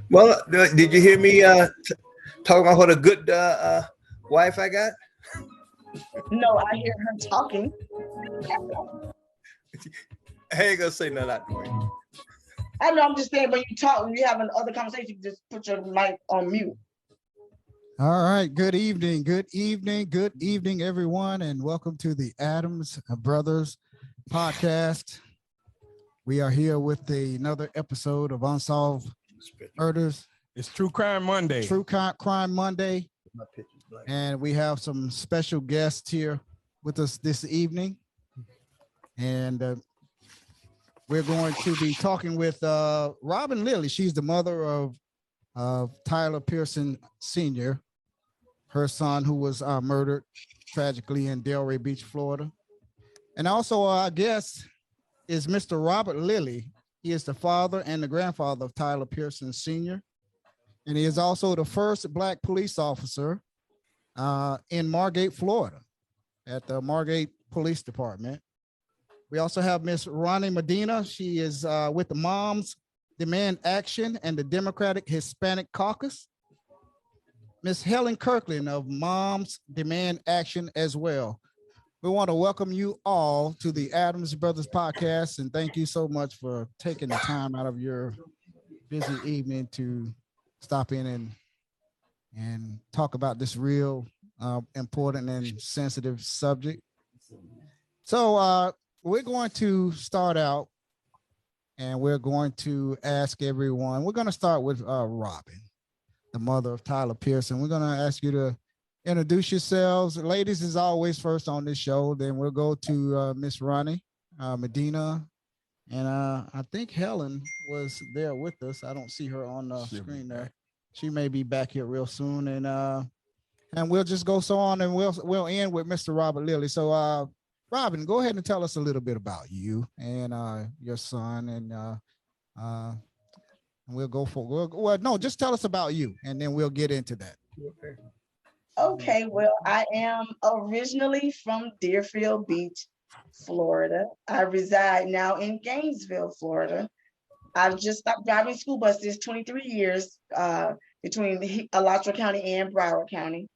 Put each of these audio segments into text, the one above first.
Well, did you hear me talking about what a good wife I got? No, I hear her talking. I ain't gonna say nothing out the way. I know. I'm just saying when you talk, when you having other conversation, just put your mic on mute. All right. Good evening. Good evening. Good evening, everyone, and welcome to the Adams Brothers podcast. We are here with another episode of Unsolved Murders. It's True Crime Monday. True Crime Monday. And we have some special guests here with us this evening. And we're going to be talking with Robin Lillie. She's the mother of Tyler Pearson Sr., her son who was murdered tragically in Delray Beach, Florida. And also our guest is Mr. Robert Lillie. He is the father and the grandfather of Tyler Pearson Sr. And he is also the first Black police officer in Margate, Florida, at the Margate Police Department. We also have Miss Ronnie Medina. She is with the Moms Demand Action and the Democratic Hispanic Caucus. Miss Helen Kirkland of Moms Demand Action as well. We want to welcome you all to the Adams Brothers podcast, and thank you so much for taking the time out of your busy evening to stop in and talk about this real important and sensitive subject. So we're going to start out, and we're going to ask everyone. We're going to start with Robin, the mother of Tyler Pearson. We're going to ask you to introduce yourselves. Ladies is always first on this show. Then we'll go to Miss Ronnie Medina. And I think Helen was there with us. I don't see her on the screen there. She may be back here real soon. And we'll just go so on, and we'll end with Mr. Robert Lillie. So Robin, go ahead and tell us a little bit about you and your son, and we'll go for just tell us about you, and then we'll get into that. Okay, well, I am originally from Deerfield Beach, Florida. I reside now in Gainesville, Florida. I've just stopped driving school buses 23 years between Alachua County and Broward County.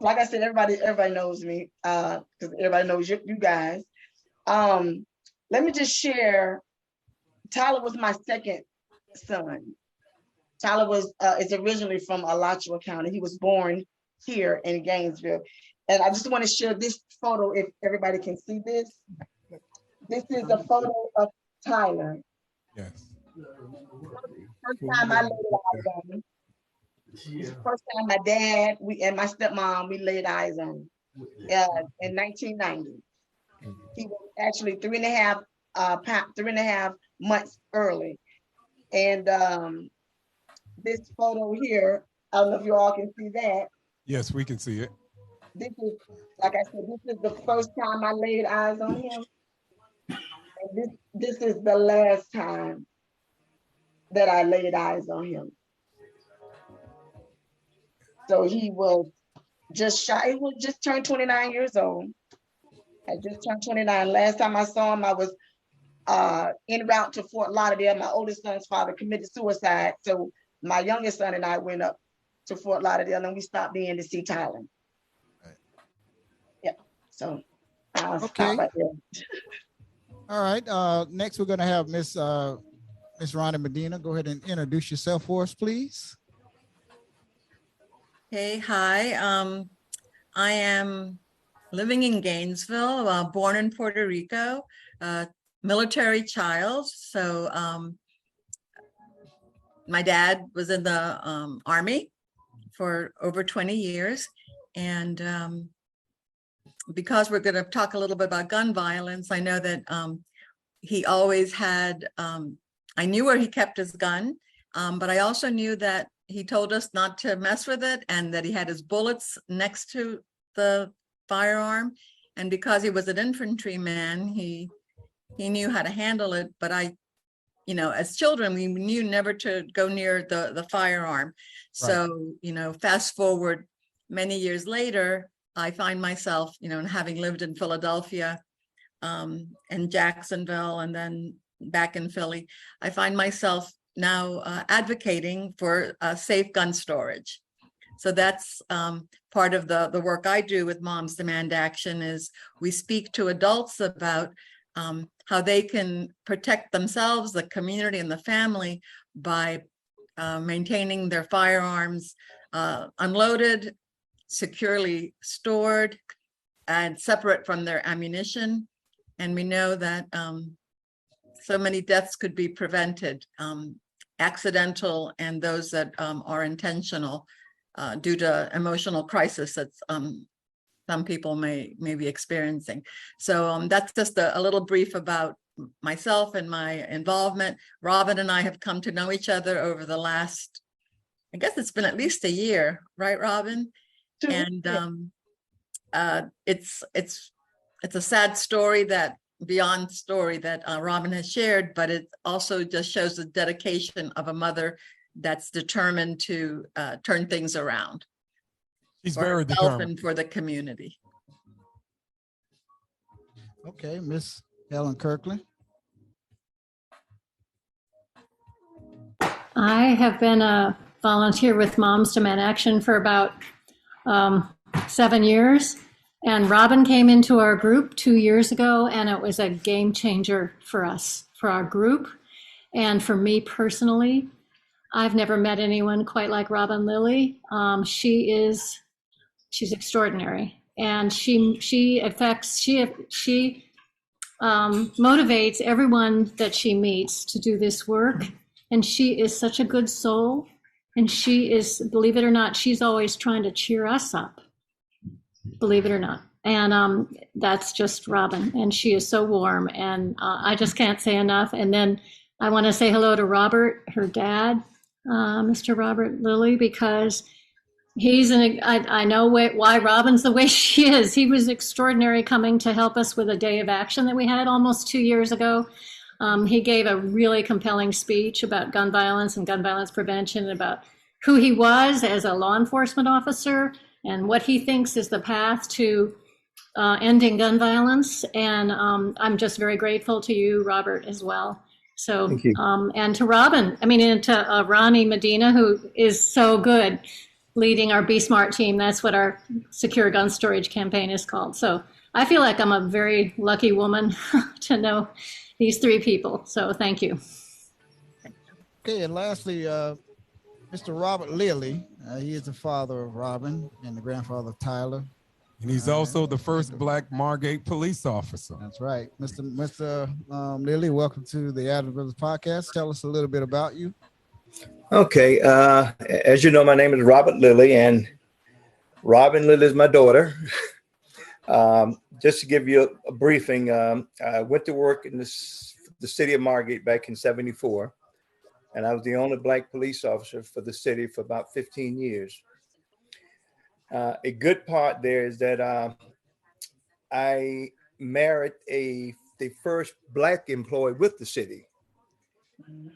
Like I said, everybody knows me because everybody knows you guys. Let me just share. Tyler was my second son. Tyler is originally from Alachua County. He was born here in Gainesville. And I just want to share this photo if everybody can see this. This is a photo of Tyler. Yes. First time I laid eyes on him. First time my dad, and my stepmom, we laid eyes on him in 1990. He was actually 3.5 months early. And this photo here, I don't know if you all can see that. Yes, we can see it. This is, like I said, this is the first time I laid eyes on him. And this is the last time that I laid eyes on him. So he was just shy. He was just turned 29 years old. I just turned 29. Last time I saw him, I was en route to Fort Lauderdale. My oldest son's father committed suicide. So my youngest son and I went up to Fort Lauderdale, and we stopped in to see Tyler. Right. Yeah. So I'll Okay. stop right there. All right. Next, we're going to have Miss Ronnie Medina. Go ahead and introduce yourself for us, please. Hey, hi. I am living in Gainesville, born in Puerto Rico, military child. So my dad was in the Army for over 20 years. And because we're going to talk a little bit about gun violence, I know that he always had, I knew where he kept his gun, but I also knew that he told us not to mess with it and that he had his bullets next to the firearm. And because he was an infantryman, he knew how to handle it. But as children, we knew never to go near the firearm. Right. So, fast forward many years later, I find myself, having lived in Philadelphia and Jacksonville, and then back in Philly, I find myself now advocating for safe gun storage. So that's part of the work I do with Moms Demand Action is we speak to adults about how they can protect themselves, the community, and the family by maintaining their firearms unloaded, securely stored, and separate from their ammunition. And we know that so many deaths could be prevented, accidental and those that are intentional due to emotional crisis that some people may be experiencing. So that's just a little brief about myself and my involvement. Robin and I have come to know each other over the last, I guess it's been at least a year, right, Robin? And it's a sad story that beyond story that Robin has shared, but it also just shows the dedication of a mother that's determined to turn things around. She's for very herself determined. and for the community. Okay, Miss Helen Kirkland. I have been a volunteer with Moms Demand Action for about 7 years. And Robin came into our group 2 years ago, and it was a game changer for us, for our group. And for me personally, I've never met anyone quite like Robin Lillie. She's extraordinary. And she motivates everyone that she meets to do this work. And she is such a good soul. And she is, believe it or not, she's always trying to cheer us up, believe it or not. And that's just Robin. And she is so warm. And I just can't say enough. And then I want to say hello to Robert, her dad, Mr. Robert Lillie, because I know why Robin's the way she is. He was extraordinary coming to help us with a day of action that we had almost 2 years ago. He gave a really compelling speech about gun violence and gun violence prevention, about who he was as a law enforcement officer and what he thinks is the path to ending gun violence. And I'm just very grateful to you, Robert, as well. So, Thank you. And to Robin, and to Ronnie Medina, who is so good leading our Be Smart team. That's what our secure gun storage campaign is called. So I feel like I'm a very lucky woman to know these three people. So thank you. Okay, and lastly, Mr. Robert Lillie. He is the father of Robin and the grandfather of Tyler. And he's also the first Black Margate police officer. That's right. Mr. Lillie, welcome to the Adams Brothers podcast. Tell us a little bit about you. Okay. As you know, my name is Robert Lillie, and Robin Lillie is my daughter. Just to give you a briefing, I went to work in the city of Margate back in '74, and I was the only Black police officer for the city for about 15 years. A good part there is that I married the first Black employee with the city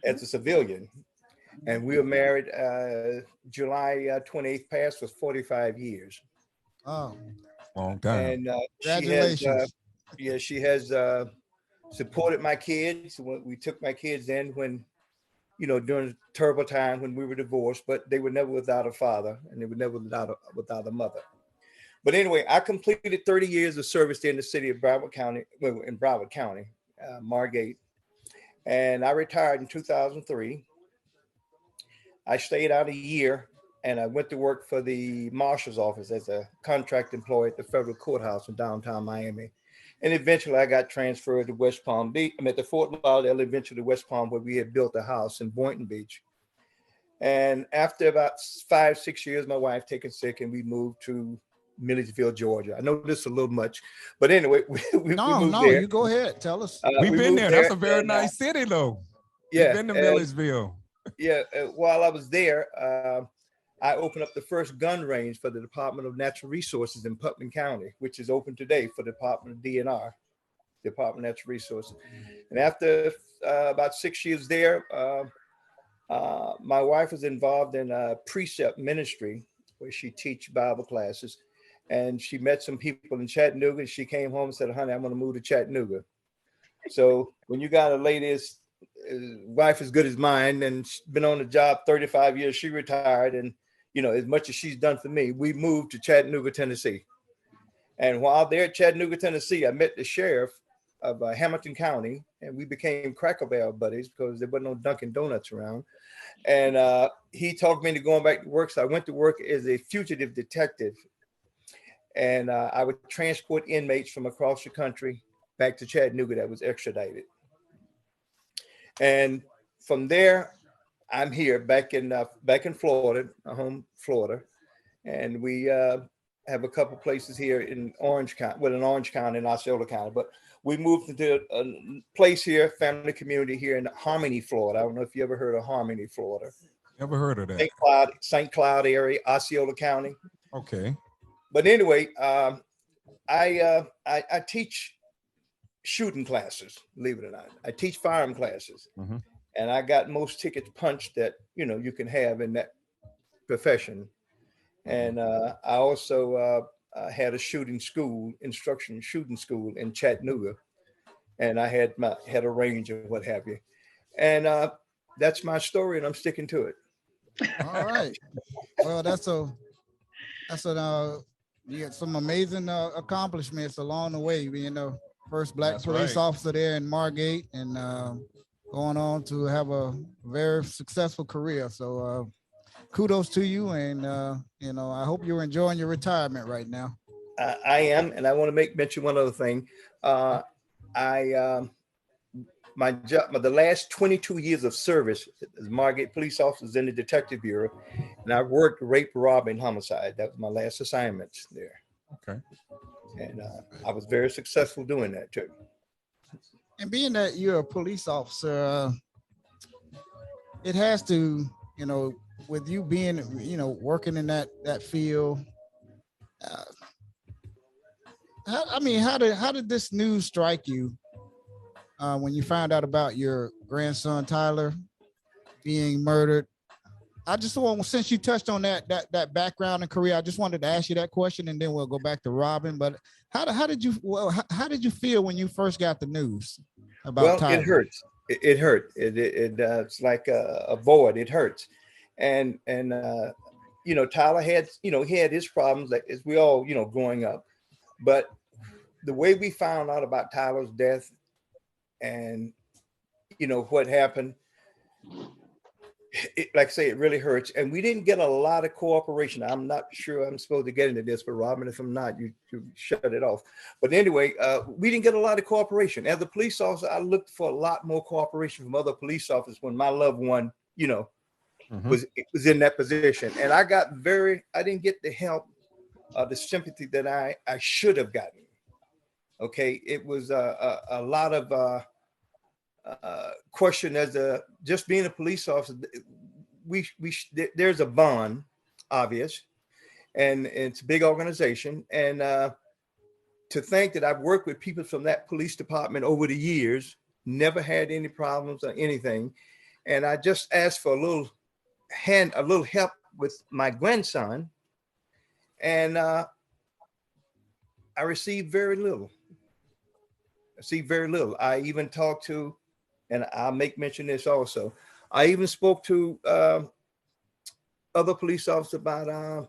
as a civilian. And we were married July 28th past was 45 years. Oh, Long time. And congratulations. she has supported my kids. We took my kids in when, during a terrible time when we were divorced, but they were never without a father, and they were never without a mother. But anyway, I completed 30 years of service there in the city of Broward County, Margate. And I retired in 2003. I stayed out a year, and I went to work for the marshal's office as a contract employee at the federal courthouse in downtown Miami. And eventually I got transferred to West Palm Beach. I'm at the Fort Lauderdale, eventually to West Palm, where we had built a house in Boynton Beach. And after about 5-6 years, my wife taken sick, and we moved to Milledgeville, Georgia. I know this is a little much, but anyway, we moved there. You go ahead. Tell us. We've been there. That's a very and, nice city, though. Yeah. We've been to Milledgeville. Yeah. While I was there, I opened up the first gun range for the Department of Natural Resources in Putnam County, which is open today for the Department of DNR, Department of Natural Resources. And after about 6 years there, my wife was involved in a precept ministry where she teach Bible classes. And she met some people in Chattanooga, and she came home and said, honey, I'm going to move to Chattanooga. So when you got a lady's wife as good as mine and she's been on the job 35 years, she retired. And, you know, as much as she's done for me, we moved to Chattanooga, Tennessee. And while there at Chattanooga, Tennessee, I met the sheriff of Hamilton County, and we became Cracker Barrel buddies because there wasn't no Dunkin' Donuts around. And he talked me into going back to work. So I went to work as a fugitive detective. And I would transport inmates from across the country back to Chattanooga that was extradited. And from there, I'm here back in Florida, home Florida. And we have a couple places here in Orange County, in Orange County and Osceola County. But we moved into a place here, family community here in Harmony, Florida. I don't know if you ever heard of Harmony, Florida. Never heard of that. St. Cloud area, Osceola County. Okay. But anyway, I teach shooting classes, believe it or not. I teach firearm classes. Mm-hmm. And I got most tickets punched that, you know, you can have in that profession. And I also had a shooting school, shooting school in Chattanooga. And I had a range of what have you. And that's my story, and I'm sticking to it. All right. Well, you had some amazing accomplishments along the way, being the first Black police officer there in Margate, and going on to have a very successful career. So kudos to you, and you know, I hope you're enjoying your retirement right now. I am, and I want to mention one other thing. My job, the last 22 years of service as Margate police officers in the Detective Bureau, and I worked rape, robbery, homicide. That was my last assignments there. Okay. And I was very successful doing that too. And being that you're a police officer, it has to, you know, with you being, you know, working in that field. How did this news strike you when you found out about your grandson Tyler being murdered? I just want, since you touched on that background and career, I just wanted to ask you that question, and then we'll go back to Robin. But how did you feel when you first got the news about Tyler? It hurts. It hurt. It's like a void. It hurts, and you know, Tyler had, you know, he had his problems, like as we all, you know, growing up. But the way we found out about Tyler's death, and you know what happened, like I say, it really hurts. And we didn't get a lot of cooperation. I'm not sure I'm supposed to get into this, but Robin, if I'm not, you shut it off. But anyway, we didn't get a lot of cooperation. As a police officer, I looked for a lot more cooperation from other police officers when my loved one, you know, was in that position. And I didn't get the help, the sympathy that I should have gotten. Okay, it was a lot of question as just being a police officer. There's a bond, obvious, and it's a big organization. And to think that I've worked with people from that police department over the years, never had any problems or anything. And I just asked for a little help with my grandson, and I received very little. I even talked to, and I'll make mention this also, I even spoke to other police officers about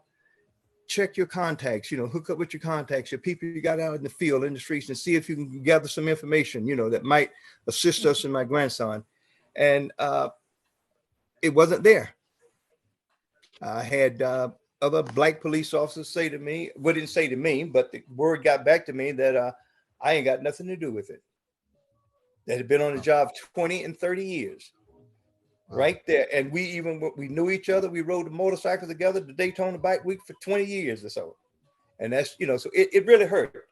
check your contacts, you know, hook up with your contacts, your people you got out in the field, in the streets, and see if you can gather some information, you know, that might assist us and my grandson. And it wasn't there. I had other Black police officers say to me, well, didn't say to me, but the word got back to me that I ain't got nothing to do with it. That had been on the job 20 and 30 years. Right there. And we knew each other. We rode the motorcycles together, the Daytona Bike Week, for 20 years or so. And that's, you know, so it really hurt.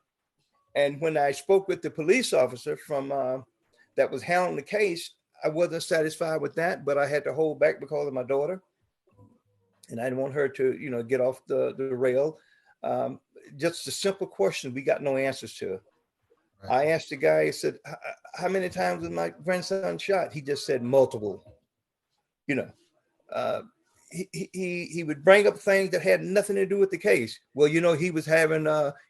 And when I spoke with the police officer from that was handling the case, I wasn't satisfied with that, but I had to hold back because of my daughter. And I didn't want her to, you know, get off the rail. Just a simple question we got no answers to. Right. I asked the guy, I said, how many times was my grandson shot? He just said multiple. You know, he would bring up things that had nothing to do with the case. Well, you know, he was having,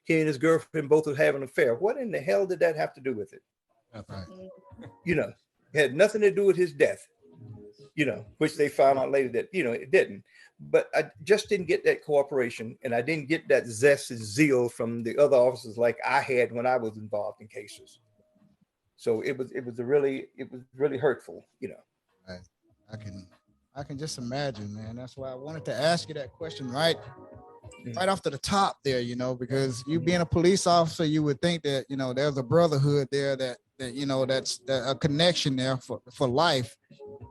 he and his girlfriend both was having an affair. What in the hell did that have to do with it? You know, it had nothing to do with his death, you know, which they found out later that, you know, it didn't. But I just didn't get that cooperation, and I didn't get that zest and zeal from the other officers like I had when I was involved in cases. So it was really hurtful, you know. Right. I can just imagine, man. That's why I wanted to ask you that question right off to the top there, you know, because you being a police officer, you would think that, you know, there's a brotherhood there that you know, that's a connection there for life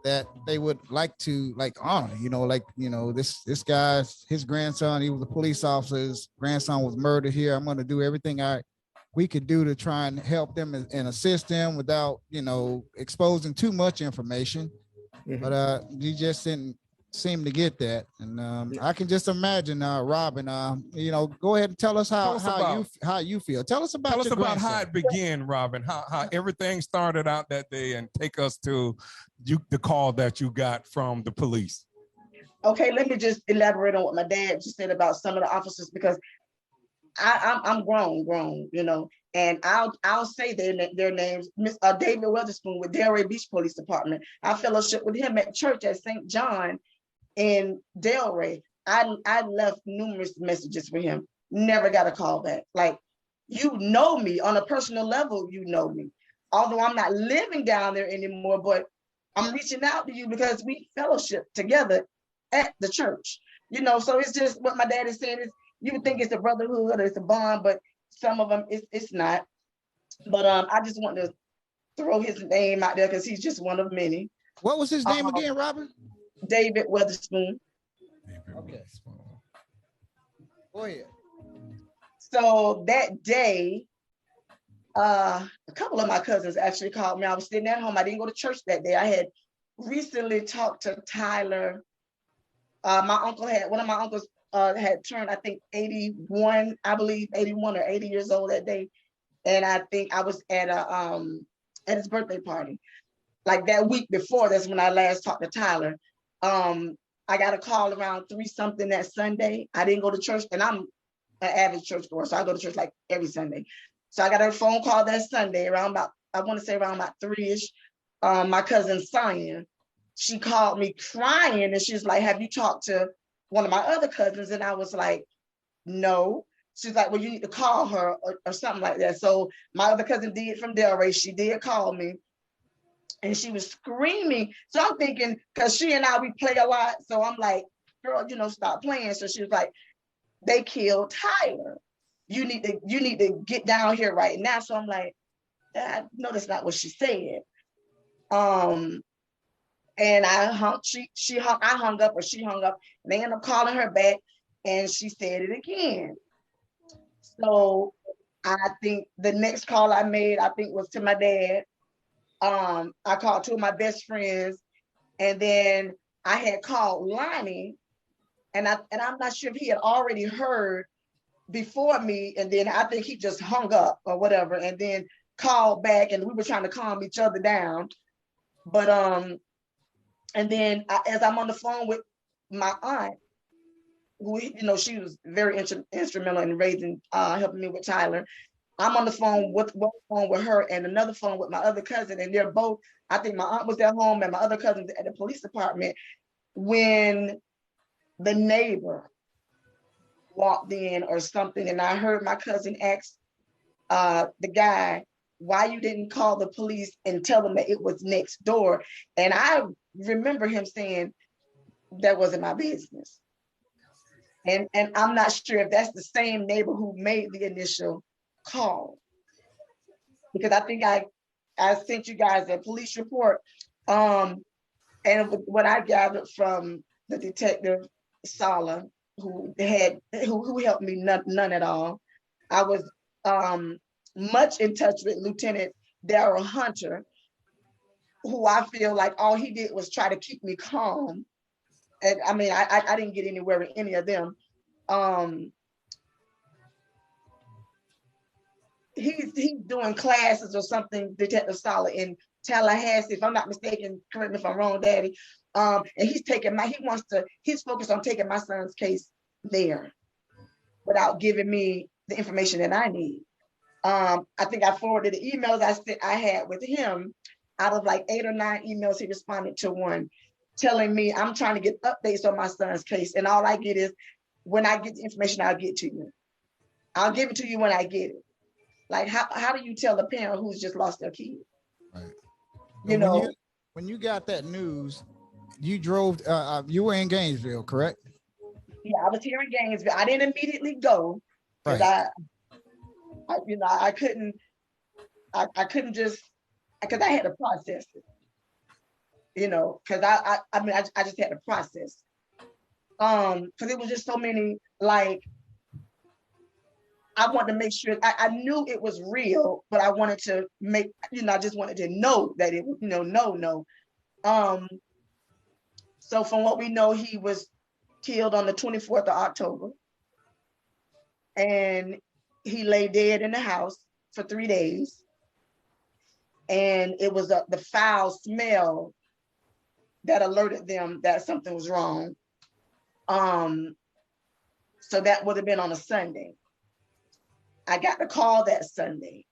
that they would like to honor, you know, this guy, his grandson, he was a police officer, his grandson was murdered here. I'm going to do everything we could do to try and help them and assist them without, you know, exposing too much information. But you just didn't seem to get that. And I can just imagine, Robin, you know, go ahead and tell us how you feel. Tell us about how it began, Robin, how everything started out that day, and take us to the call that you got from the police. Okay, let me just elaborate on what my dad just said about some of the officers, because I'm grown, you know, and I'll say their names. Miss David Weatherspoon with Delray Beach Police Department. I fellowship with him at church at St. John in Delray. I left numerous messages for him. Never got a call back. Like, you know me on a personal level, you know me. Although I'm not living down there anymore, but I'm reaching out to you because we fellowship together at the church. You know, so it's just what my dad is saying is, you would think it's a brotherhood or it's a bond, but some of them it's not. But I just want to throw his name out there because he's just one of many. What was his name again, Robin? David Weatherspoon. Okay. Go ahead. So that day, a couple of my cousins actually called me. I was sitting at home. I didn't go to church that day. I had recently talked to Tyler. One of my uncles had turned, I think, 81, I believe 81 or 80 years old that day. And I think I was at his birthday party. Like that week before, that's when I last talked to Tyler. I got a call around 3-something that Sunday. I didn't go to church, and I'm an avid churchgoer, so I go to church like every Sunday. So I got a phone call that Sunday around about 3-ish. My cousin Sonia, she called me crying, and she's like, "Have you talked to one of my other cousins?" And I was like, "No." She's like, "Well, you need to call her," or something like that. So my other cousin did from Delray. She did call me, and she was screaming. So I'm thinking, because she and I, we play a lot. So I'm like, "Girl, you know, stop playing." So she was like, "They killed Tyler. You need to get down here right now." So I'm like, "No, that's not what she said." And I hung up, or she hung up, and they ended up calling her back, and she said it again. So I think the next call I made, was to my dad. I called 2 of my best friends, and then I had called Lonnie, and I'm not sure if he had already heard before me, and then I think he just hung up or whatever, and then called back, and we were trying to calm each other down. But and then as I'm on the phone with my aunt, who, you know, she was very instrumental in raising, helping me with Tyler. I'm on the phone with one phone with her and another phone with my other cousin, and they're both, I think my aunt was at home and my other cousin was at the police department when the neighbor walked in or something, and I heard my cousin ask the guy, "Why you didn't call the police and tell them that it was next door?" And I remember him saying, "That wasn't my business." And I'm not sure if that's the same neighbor who made the initial call, because I think I sent you guys a police report. And what I gathered from the detective Sala, who helped me none at all. I was much in touch with Lieutenant Darrell Hunter, who I feel like all he did was try to keep me calm. And I mean, I didn't get anywhere with any of them. He's doing classes or something, Detective Sala, in Tallahassee, if I'm not mistaken. Correct me if I'm wrong, Daddy. And he's focused on taking my son's case there without giving me the information that I need. I think I forwarded the emails I had with him. Out of like 8 or 9 emails, he responded to one telling me I'm trying to get updates on my son's case. And all I get is, when I get the information, I'll get to you. I'll give it to you when I get it. Like, how do you tell a parent who's just lost their kid? Right. You know, when you got that news, you drove, you were in Gainesville, correct? yeah, I was here in Gainesville. I didn't immediately go because Right. I couldn't just, because I had to process it, you know, because I just had to process. Because it was just so many, like, I wanted to make sure, I knew it was real, but I wanted to make, I just wanted to know that it was, no. So from what we know, he was killed on the 24th of October. And he lay dead in the house for 3 days. And it was the foul smell that alerted them that something was wrong. So that would have been on a Sunday. I got the call that Sunday.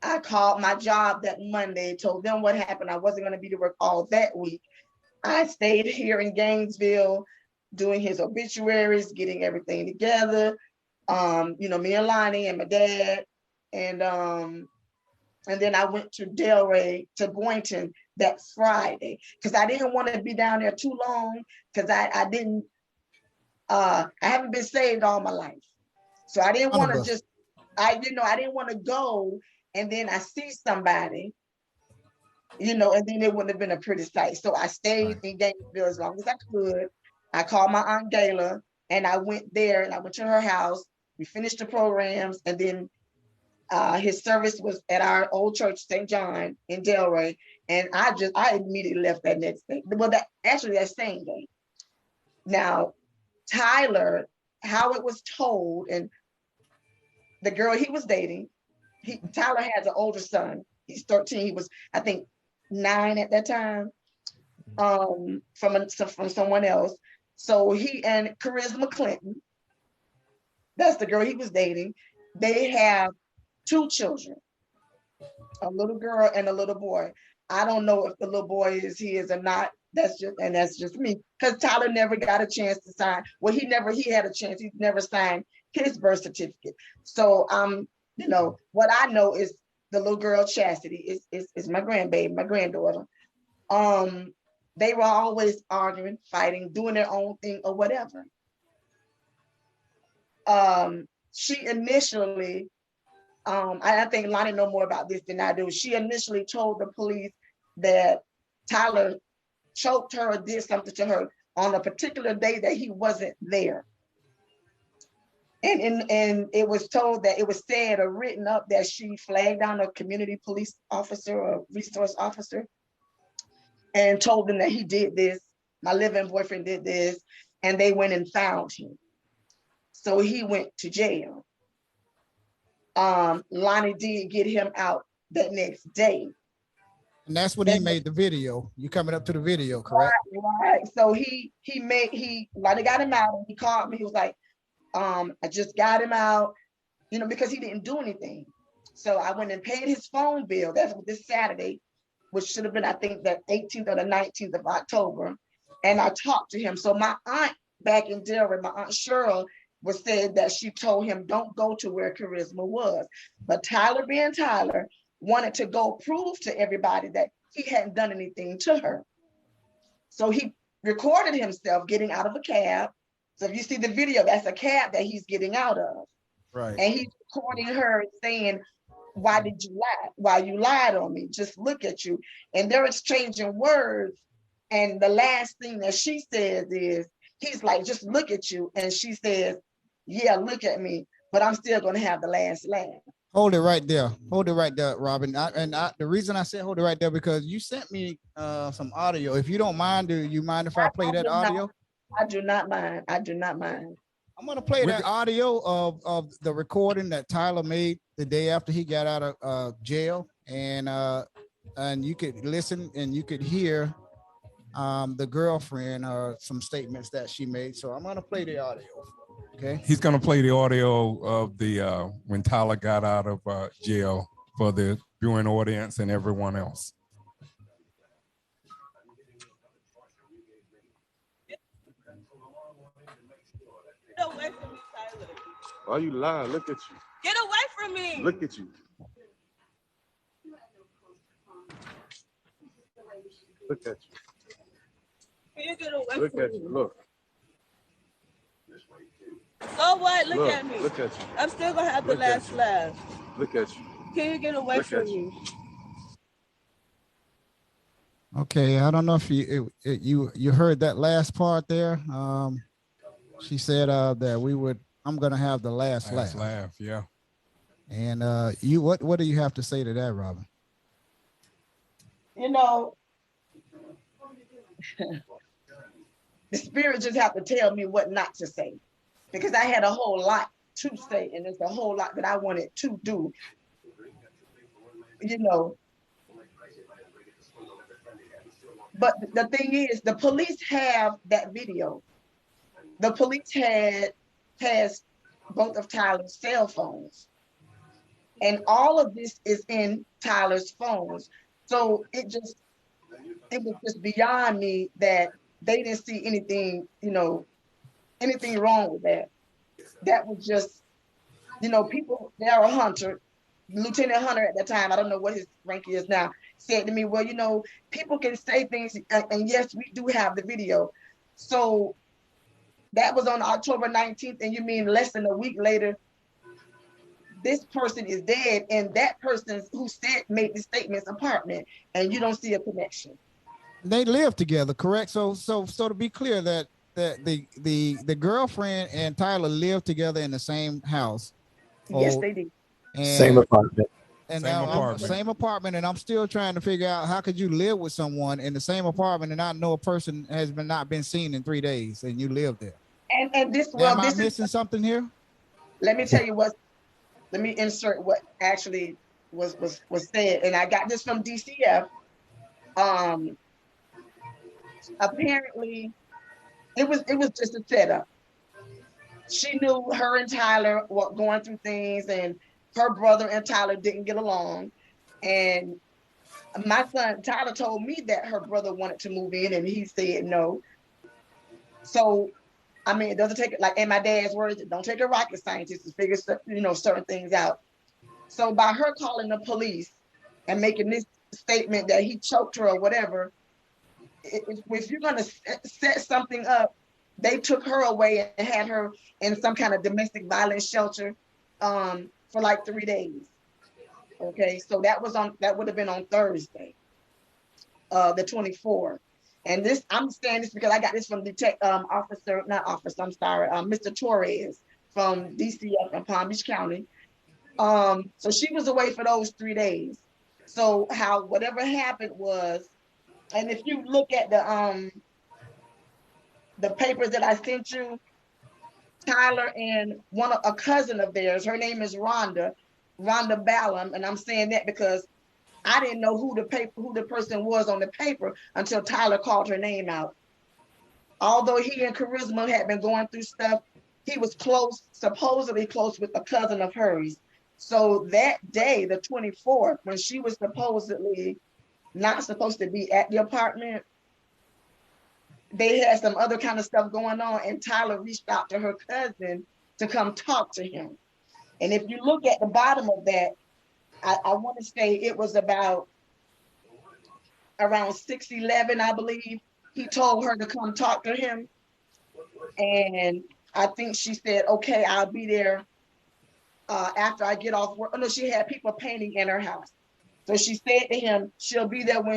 I called my job that Monday, told them what happened. I wasn't going to be to work all that week. I stayed here in Gainesville doing his obituaries, getting everything together. Me and Lonnie and my dad. And then I went to Delray, to Boynton that Friday, because I didn't want to be down there too long, because I haven't been saved all my life. So I didn't want to just, I didn't want to go and then I see somebody, and then it wouldn't have been a pretty sight. So I stayed in Gainesville as long as I could. I called my Aunt Gayla and I went there and I went to her house. We finished the programs, and then his service was at our old church, St. John in Delray. And I immediately left that next day. Well, that same day. Now, Tyler, how it was told, and the girl he was dating, Tyler has an older son. He's 13. He was, I think, 9 at that time, from someone else. So he and Charisma Clinton, that's the girl he was dating, they have 2 children, a little girl and a little boy. I don't know if the little boy is his or not. That's just me, because Tyler never got a chance to sign. Well, he had a chance. He never signed his birth certificate. So what I know is the little girl Chastity is my grandbaby, my granddaughter. They were always arguing, fighting, doing their own thing or whatever. She initially, I think Lonnie know more about this than I do. She initially told the police that Tyler choked her or did something to her on a particular day that he wasn't there. And it was told that, it was said or written up that she flagged down a community police officer or resource officer and told them that he did this, my living boyfriend did this, and they went and found him. So he went to jail. Lonnie did get him out that next day. And that's when he made the video. You coming up to the video, correct? Right. So Lonnie got him out, and he called me. He was like, I just got him out, because he didn't do anything. So I went and paid his phone bill. That's this Saturday, which should have been, I think, the 18th or the 19th of October. And I talked to him. So my aunt back in Delray, my Aunt Cheryl, was said that she told him, don't go to where Charisma was. But Tyler, being Tyler, wanted to go prove to everybody that he hadn't done anything to her. So he recorded himself getting out of a cab. So if you see the video, that's a cab that he's getting out of. Right. And he's recording her saying, why did you lie? Why you lied on me? Just look at you. And they're exchanging words. And the last thing that she says is, he's like, just look at you. And she says, yeah, look at me, but I'm still going to have the last laugh. Hold it right there. Hold it right there, Robin. The reason I said hold it right there, because you sent me some audio. If you don't mind, do you mind if I play that audio? I do not mind. I do not mind. I'm going to play that audio of the recording that Tyler made the day after he got out of jail. And you could listen and you could hear the girlfriend, some statements that she made. So I'm going to play the audio. Okay. He's going to play the audio of the when Tyler got out of jail for the viewing audience and everyone else. Get away from me, Tyler. Why you lying? Look at you. Get away from me. Look at you. Look at you. Can you get away Look from at me? you. Look. So what? Look at me. Look at you. I'm still gonna have the Look at last you. laugh. Look at you. Can you get away Look from at you. me? Okay, I don't know if you heard that last part there. She said that I'm gonna have the last laugh. Yeah. And what do you have to say to that, Robin? You know, the spirit just have to tell me what not to say, because I had a whole lot to say, and there's a whole lot that I wanted to do. You know, but the thing is, the police have that video. The police has both of Tyler's cell phones, and all of this is in Tyler's phones. So it was just beyond me that they didn't see anything, anything wrong with that. That was just, people, Darryl Hunter, Lieutenant Hunter at the time, I don't know what his rank is now, said to me, well, people can say things, and yes, we do have the video. So that was on October 19th, and you mean less than a week later, this person is dead, and that person who made the statement's apartment, and you don't see a connection. They live together, correct? So to be clear, that the girlfriend and Tyler live together in the same house. Yes, they do. Same apartment. And Same now apartment. same apartment, and I'm still trying to figure out how could you live with someone in the same apartment and not know a person has not been seen in 3 days, and you live there. And this, Am I missing something here? Let me tell you let me insert what actually was said, and I got this from DCF. Apparently, it was just a setup. She knew her and Tyler were going through things, and her brother and Tyler didn't get along. And my son Tyler told me that her brother wanted to move in, and he said no. So, I mean, it doesn't take it, like in my dad's words, it don't take a rocket scientist to figure certain things out. So by her calling the police and making this statement that he choked her or whatever, if you're going to set something up, they took her away and had her in some kind of domestic violence shelter for like 3 days. Okay, so that would have been on Thursday, the 24th. And this, I'm saying this because I got this from Mr. Torres from DCF in Palm Beach County. So she was away for those 3 days. So whatever happened was, and if you look at the papers that I sent you, Tyler and a cousin of theirs, her name is Rhonda Ballum, and I'm saying that because I didn't know who the person was on the paper until Tyler called her name out. Although he and Charisma had been going through stuff, he was supposedly close with a cousin of hers. So that day, the 24th, when she was supposedly not supposed to be at the apartment, they had some other kind of stuff going on, and Tyler reached out to her cousin to come talk to him. And if you look at the bottom of that, I want to say it was about around 6:11, I believe. He told her to come talk to him. And I think she said, okay, I'll be there after I get off work. Oh, no, she had people painting in her house. So she said to him, she'll be there when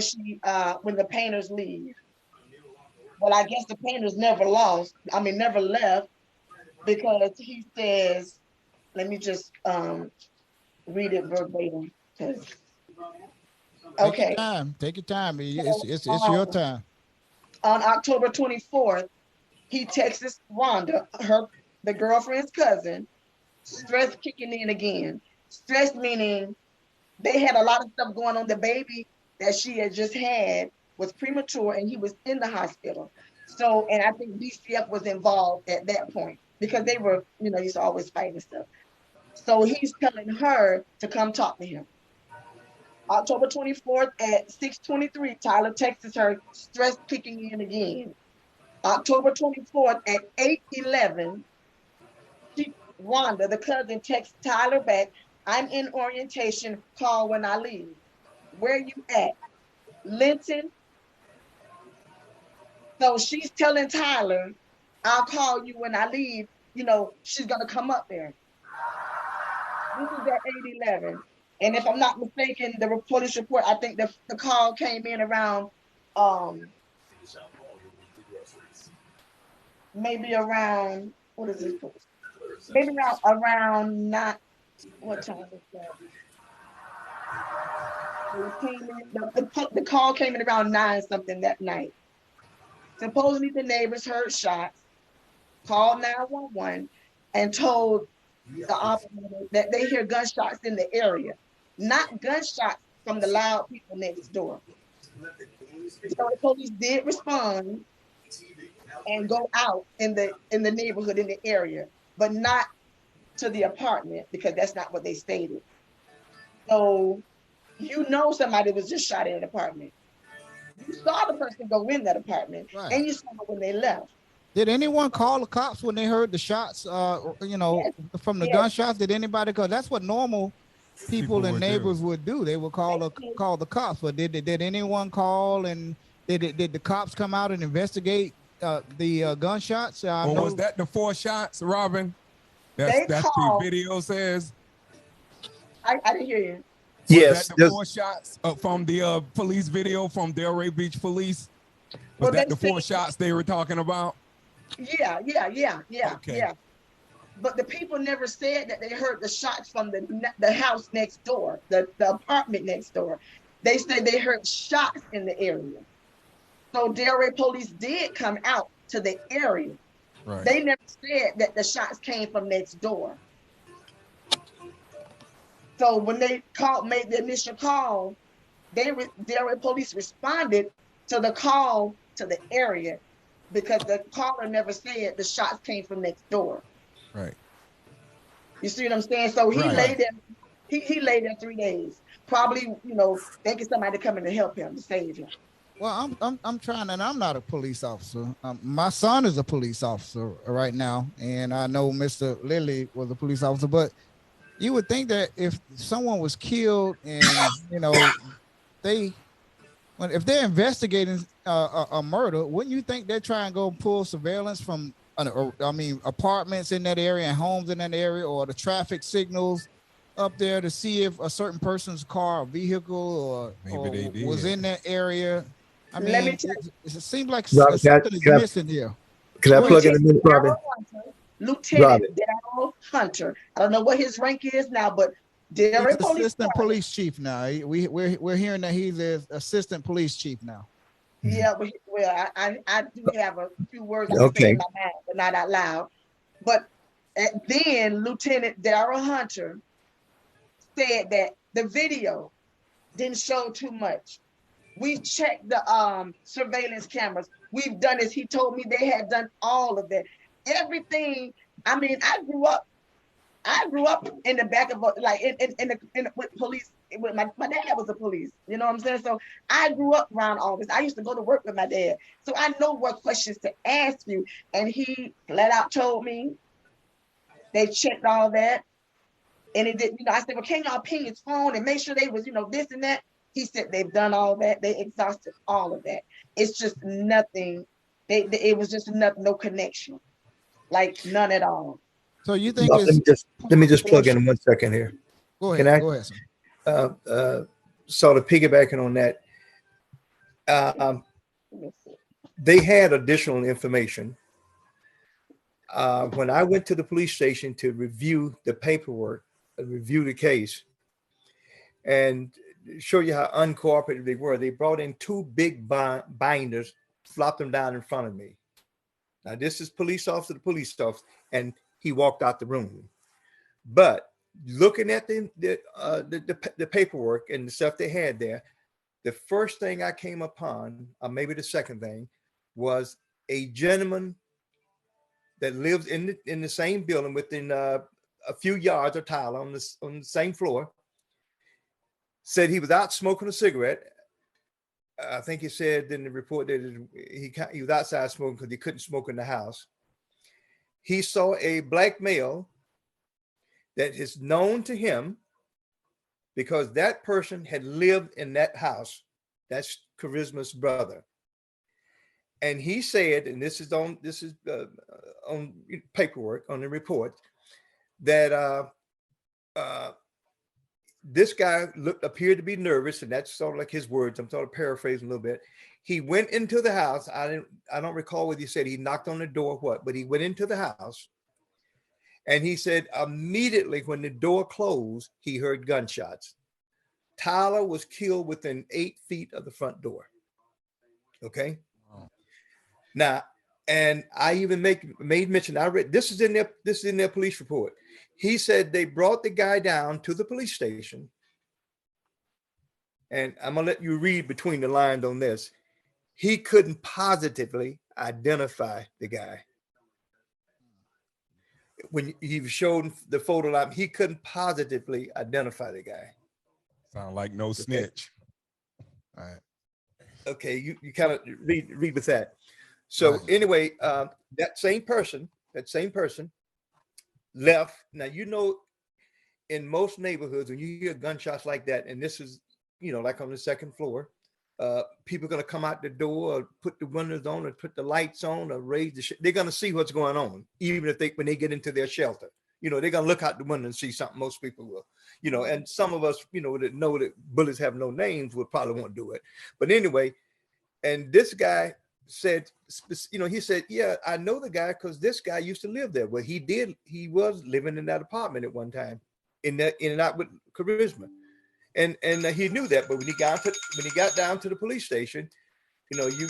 the painters leave. Well, I guess the painters never left, because he says, let me just read it verbatim. Okay. Take your time. It's your time. On October 24th, he texts Rhonda, the girlfriend's cousin, stress kicking in again. Stress meaning they had a lot of stuff going on. The baby that she had just had was premature, and he was in the hospital. So, and I think DCF was involved at that point. because they were, used to always fight and stuff. So he's telling her to come talk to him. October 24th at 6:23, Tyler texts her, stress kicking in again. October 24th at 8:11, Wanda, the cousin, texts Tyler back, I'm in orientation, call when I leave. Where you at? Linton. So she's telling Tyler, I'll call you when I leave. She's going to come up there. This is at 8:11. And if I'm not mistaken, the police report, I think the call came in around maybe around, what is this? Maybe around not, what time is that? The call came in around 9 something that night. Supposedly the neighbors heard shots, called 911, and told the operator that they hear gunshots in the area, not gunshots from the loud people next door. So the police did respond and go out in the neighborhood, in the area, but not to the apartment, because that's not what they stated. So somebody was just shot in an apartment. You saw the person go in that apartment, right, and you saw when they left. Did anyone call the cops when they heard the shots, yes, from the gunshots? Did anybody? Because that's what normal people and neighbors would do. They would call the cops. But did anyone call, and did the cops come out and investigate the gunshots? Was that the 4 shots, Robin? That's the video says. I didn't hear you. Was that the 4 shots from the police video from Delray Beach Police? Was that the 4 shots they were talking about? Yeah. Okay. Yeah. But the people never said that they heard the shots from the house next door, the apartment next door. They said they heard shots in the area. So Delray police did come out to the area. Right. They never said that the shots came from next door. So when they made the initial call, Delray police responded to the call to the area, because the caller never said the shots came from next door. Right. You see what I'm saying? So he lay there. He lay there 3 days, probably, thinking somebody coming to help him, to save him. Well, I'm trying, and I'm not a police officer. My son is a police officer right now, and I know Mr. Lillie was a police officer. But you would think that if someone was killed, and if they're investigating a murder, wouldn't you think they're trying to go pull surveillance from, apartments in that area and homes in that area, or the traffic signals up there to see if a certain person's car or vehicle or was in that area? I mean, it seems like something is missing here. Can I plug in a minute, Robin? Lieutenant Darryl Hunter. I don't know what his rank is now, but Delray He's assistant police chief now. We're hearing that he's the assistant police chief now. Yeah, well, I do have a few words I say in my mouth, but not out loud. But then Lieutenant Darryl Hunter said that the video didn't show too much. We've checked the surveillance cameras. We've done this. He told me they had done all of that. Everything. I mean, I grew up in the back of with police. With my dad was a police. You know what I'm saying? So I grew up around all this. I used to go to work with my dad, so I know what questions to ask you. And he flat out told me they checked all that, and it did. I said, well, can y'all ping his phone and make sure they was, this and that? He said they've done all that. They exhausted all of that. It's just nothing. It was just nothing, no connection, like none at all. So you think? Let me just plug in 1 second here. Go ahead. Go ahead. Sort of piggybacking on that, they had additional information. When I went to the police station to review the paperwork, review the case, and show you how uncooperative they were, they brought in 2 big binders, flopped them down in front of me. Now, this is police officer to police officer, and he walked out the room. But looking at the paperwork and the stuff they had there, the first thing I came upon, or maybe the second thing, was a gentleman that lives in the same building within a few yards of Tyler on the same floor, said he was out smoking a cigarette. I think he said in the report that he was outside smoking because he couldn't smoke in the house. He saw a black male that is known to him because that person had lived in that house. That's Charisma's brother. And he said, and this is on paperwork on the report, that this guy appeared to be nervous, and that's sort of like his words. I'm sort of paraphrasing a little bit. He went into the house. I don't recall what he said. He knocked on the door, or what, but he went into the house, and he said immediately when the door closed, he heard gunshots. Tyler was killed within 8 feet of the front door. Okay. Wow. Now, and I even made mention. I read this is in their police report. He said they brought the guy down to the police station, and I'm gonna let you read between the lines on this. He couldn't positively identify the guy. When he showed the photo line, he couldn't positively identify the guy. Sound like no snitch. All right. Okay, you kind of read with that. So anyway, that same person left. Now, in most neighborhoods, when you hear gunshots like that, and this is, like on the second floor, people are going to come out the door, or put the windows on, or put the lights on, or they're going to see what's going on, even when they get into their shelter. They're going to look out the window and see something. Most people will, and some of us, that know that bullets have no names will probably won't do it. But anyway, and this guy said, he said, yeah, I know the guy because this guy used to live there. Well, he was living in that apartment at one time, in and out with Charisma. And he knew that, but when he got down to the police station, you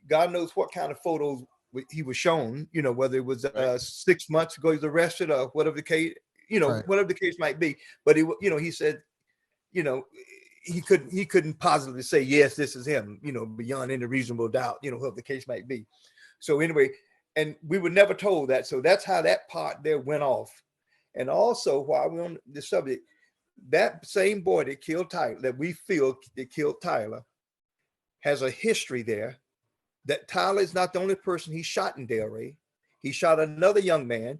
God knows what kind of photos he was shown, whether it was 6 months ago he was arrested or whatever the case, whatever the case might be. But he said, he couldn't positively say, yes, this is him, beyond any reasonable doubt, whatever the case might be. So anyway, and we were never told that. So that's how that part there went off. And also, while we're on the subject, that same boy that killed Tyler, that we feel that killed Tyler, has a history there. That Tyler is not the only person he shot in Delray. He shot another young man.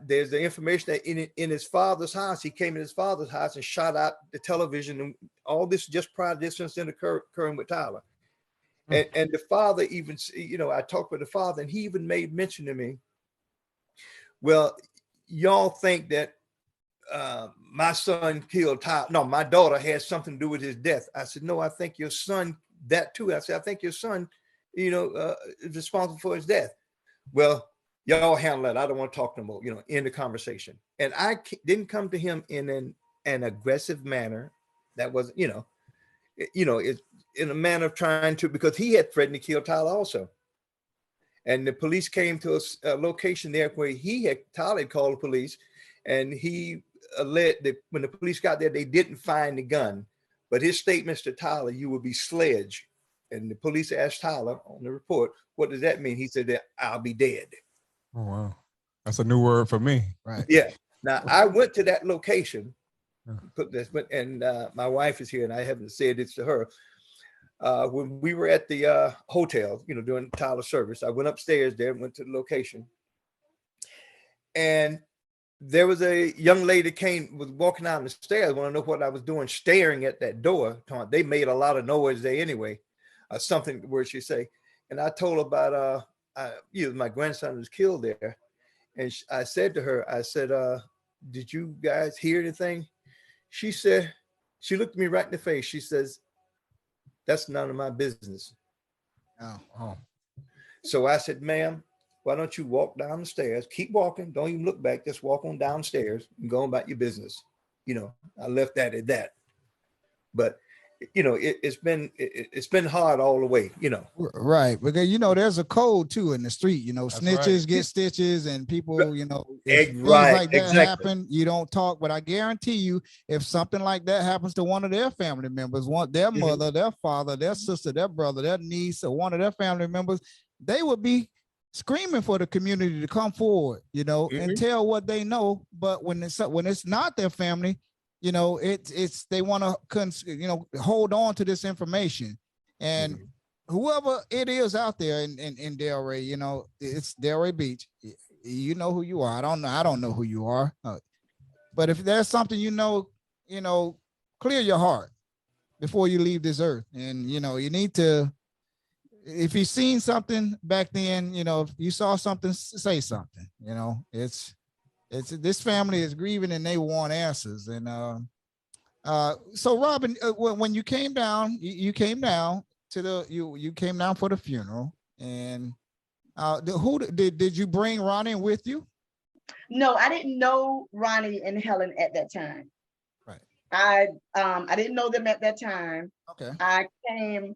There's the information that in his father's house, he came in his father's house and shot out the television, and all this just prior to this incident occurring with Tyler. And the father even, I talked with the father, and he even made mention to me, well, y'all think that my son killed Tyler. No, my daughter had something to do with his death. I said, no, I think your son, that too. I said, I think your son, is responsible for his death. Well, y'all handle that. I don't want to talk no more, end the conversation. And I didn't come to him in an aggressive manner. That was, it's in a manner of trying to, because he had threatened to kill Tyler also. And the police came to a location there where Tyler had called the police, and he alleged that when the police got there, they didn't find the gun. But his statements to Tyler, you will be sledged. And the police asked Tyler on the report, what does that mean? He said that I'll be dead. Oh, wow. That's a new word for me. Right. Yeah. Now, I went to that location, and my wife is here, and I haven't said this to her. When we were at the hotel, during Tyler's service, I went upstairs there and went to the location. And there was a young lady was walking down the stairs, want to know what I was doing, staring at that door. They made a lot of noise there anyway, something where she say. And I told her about, my grandson was killed there. And I said to her, did you guys hear anything? She said, she looked me right in the face. She says, that's none of my business. Oh. So I said, ma'am, why don't you walk down the stairs, keep walking, don't even look back, just walk on downstairs and go about your business. I left that at that. But it's been hard all the way, Right. Because, there's a code too in the street, snitches get stitches, and people, if things like that happen, you don't talk. But I guarantee you, if something like that happens to one of their family members, their mother, their father, their sister, their brother, their niece, or one of their family members, they would be screaming for the community to come forward, you know, and tell what they know. But when it's not their family, you know, it's they want to, you know, hold on to this information. And whoever it is out there in Delray, you know, it's Delray Beach. You know who you are. I don't know who you are. But if there's something you know, clear your heart before you leave this earth. And, you know, you need to, if you've seen something back then, you know, if you saw something, say something. You know, it's this family is grieving and they want answers. And so Robin, when you came down, you came down to the you came down for the funeral. And who did you bring Ronnie with you? No, I didn't know Ronnie and Helen at that time. Right. I didn't know them at that time. Okay. I came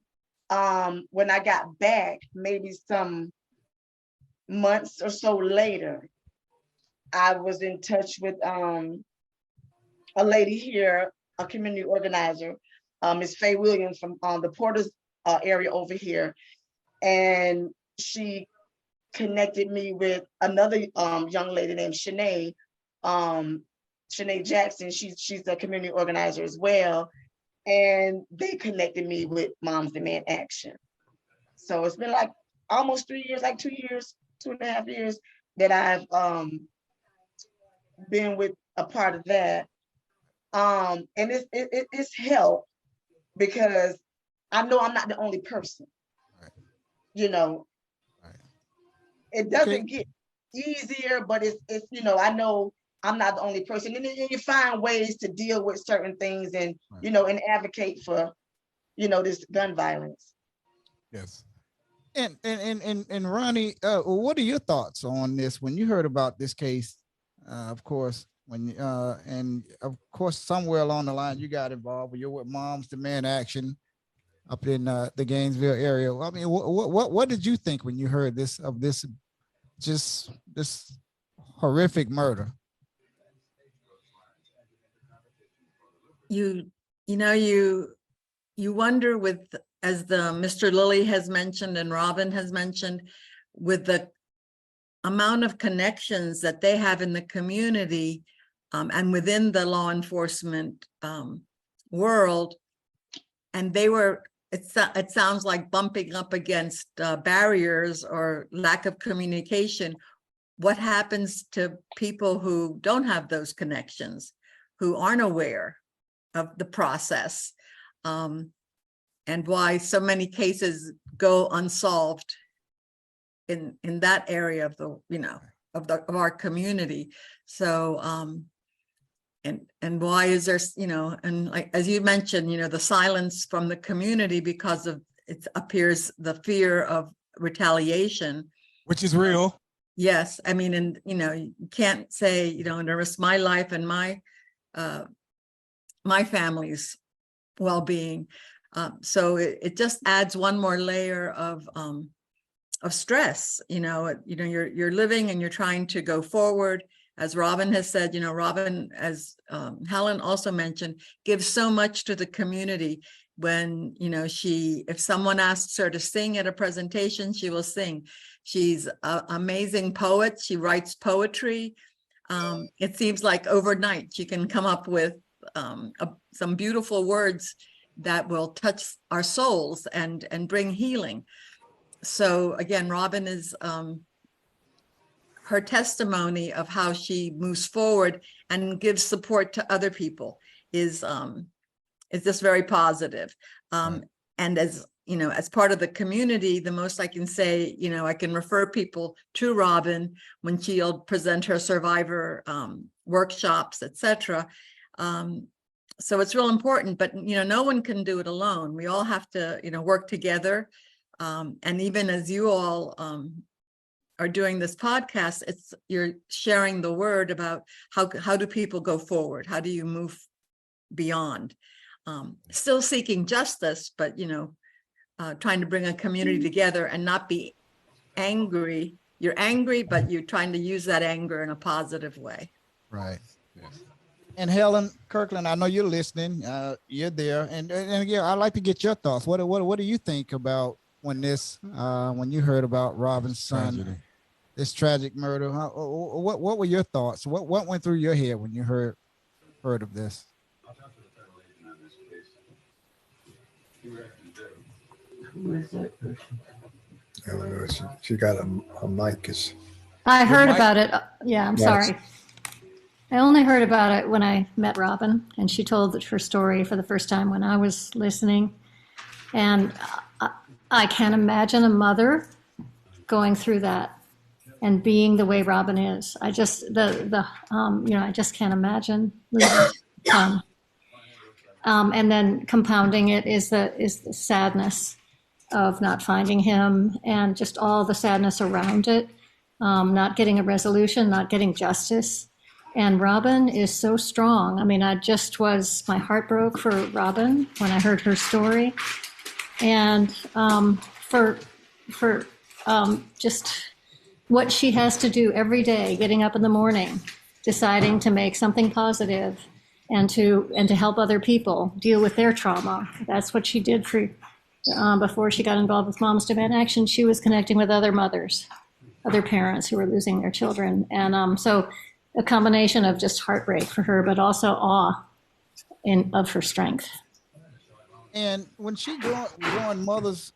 when I got back, maybe some months or so later. I was in touch with a lady here, a community organizer, Ms. Faye Williams from the Porter's area over here, and she connected me with another young lady named Shanae Jackson. She's a community organizer as well, and they connected me with Moms Demand Action. So it's been like almost 3 years, like 2 years, 2.5 years that I've been with a part of that. And it's helped because I know I'm not the only person. Right. You know, right. It doesn't get easier, but it's you know, I know I'm not the only person. And you find ways to deal with certain things and, you know, and advocate for, you know, this gun violence. Yes. And Ronnie, what are your thoughts on this when you heard about this case? Of course, and of course, somewhere along the line you got involved. You're with Moms Demand Action up in the Gainesville area. I mean, what did you think when you heard this horrific murder? You wonder, with, as the Mr. Lillie has mentioned and Robin has mentioned, with the amount of connections that they have in the community and within the law enforcement world, and they were, it sounds like, bumping up against barriers or lack of communication. What happens to people who don't have those connections, who aren't aware of the process, and why so many cases go unsolved in that area of the, you know, of our community? So and why is there, you know, and like as you mentioned, you know, the silence from the community because of, it appears, the fear of retaliation, which is real. Yes, I mean, and you know, you can't say, you know, to risk my life and my family's well-being. So it just adds one more layer of stress. You know, you're living and you're trying to go forward. As Robin has said, you know, Robin, as Helen also mentioned, gives so much to the community. When, you know, if someone asks her to sing at a presentation, she will sing. She's an amazing poet. She writes poetry. It seems like overnight she can come up with some beautiful words that will touch our souls and bring healing. So again, Robin is her testimony of how she moves forward and gives support to other people is just very positive. Right. And as you know, as part of the community, the most I can say, you know, I can refer people to Robin when she'll present her survivor workshops, etc. So it's real important, but, you know, no one can do it alone. We all have to, you know, work together. And even as you all are doing this podcast, you're sharing the word about how do people go forward? How do you move beyond? Still seeking justice, but, you know, trying to bring a community together and not be angry. You're angry, but you're trying to use that anger in a positive way. Right. Yes. And Helen Kirkland, I know you're listening. You're there, and yeah, I'd like to get your thoughts. What do you think about when you heard about Robin's son this tragic murder. What were your thoughts? What went through your head when you heard of this? Who is that person? I don't know. She got a mic is. I heard mic- about it. Yeah, I'm Yes. sorry. I only heard about it when I met Robin, and she told her story for the first time when I was listening. And I can't imagine a mother going through that and being the way Robin is. I just I just can't imagine losing son. And then compounding it is the sadness of not finding him, and just all the sadness around it, not getting a resolution, not getting justice. And Robin is so strong. I mean, my heart broke for Robin when I heard her story. And for just what she has to do every day, getting up in the morning, deciding to make something positive and to help other people deal with their trauma. That's what she did before she got involved with Moms Demand Action. She was connecting with other mothers, other parents who were losing their children. And so a combination of just heartbreak for her, but also awe of her strength. And when she joined Mothers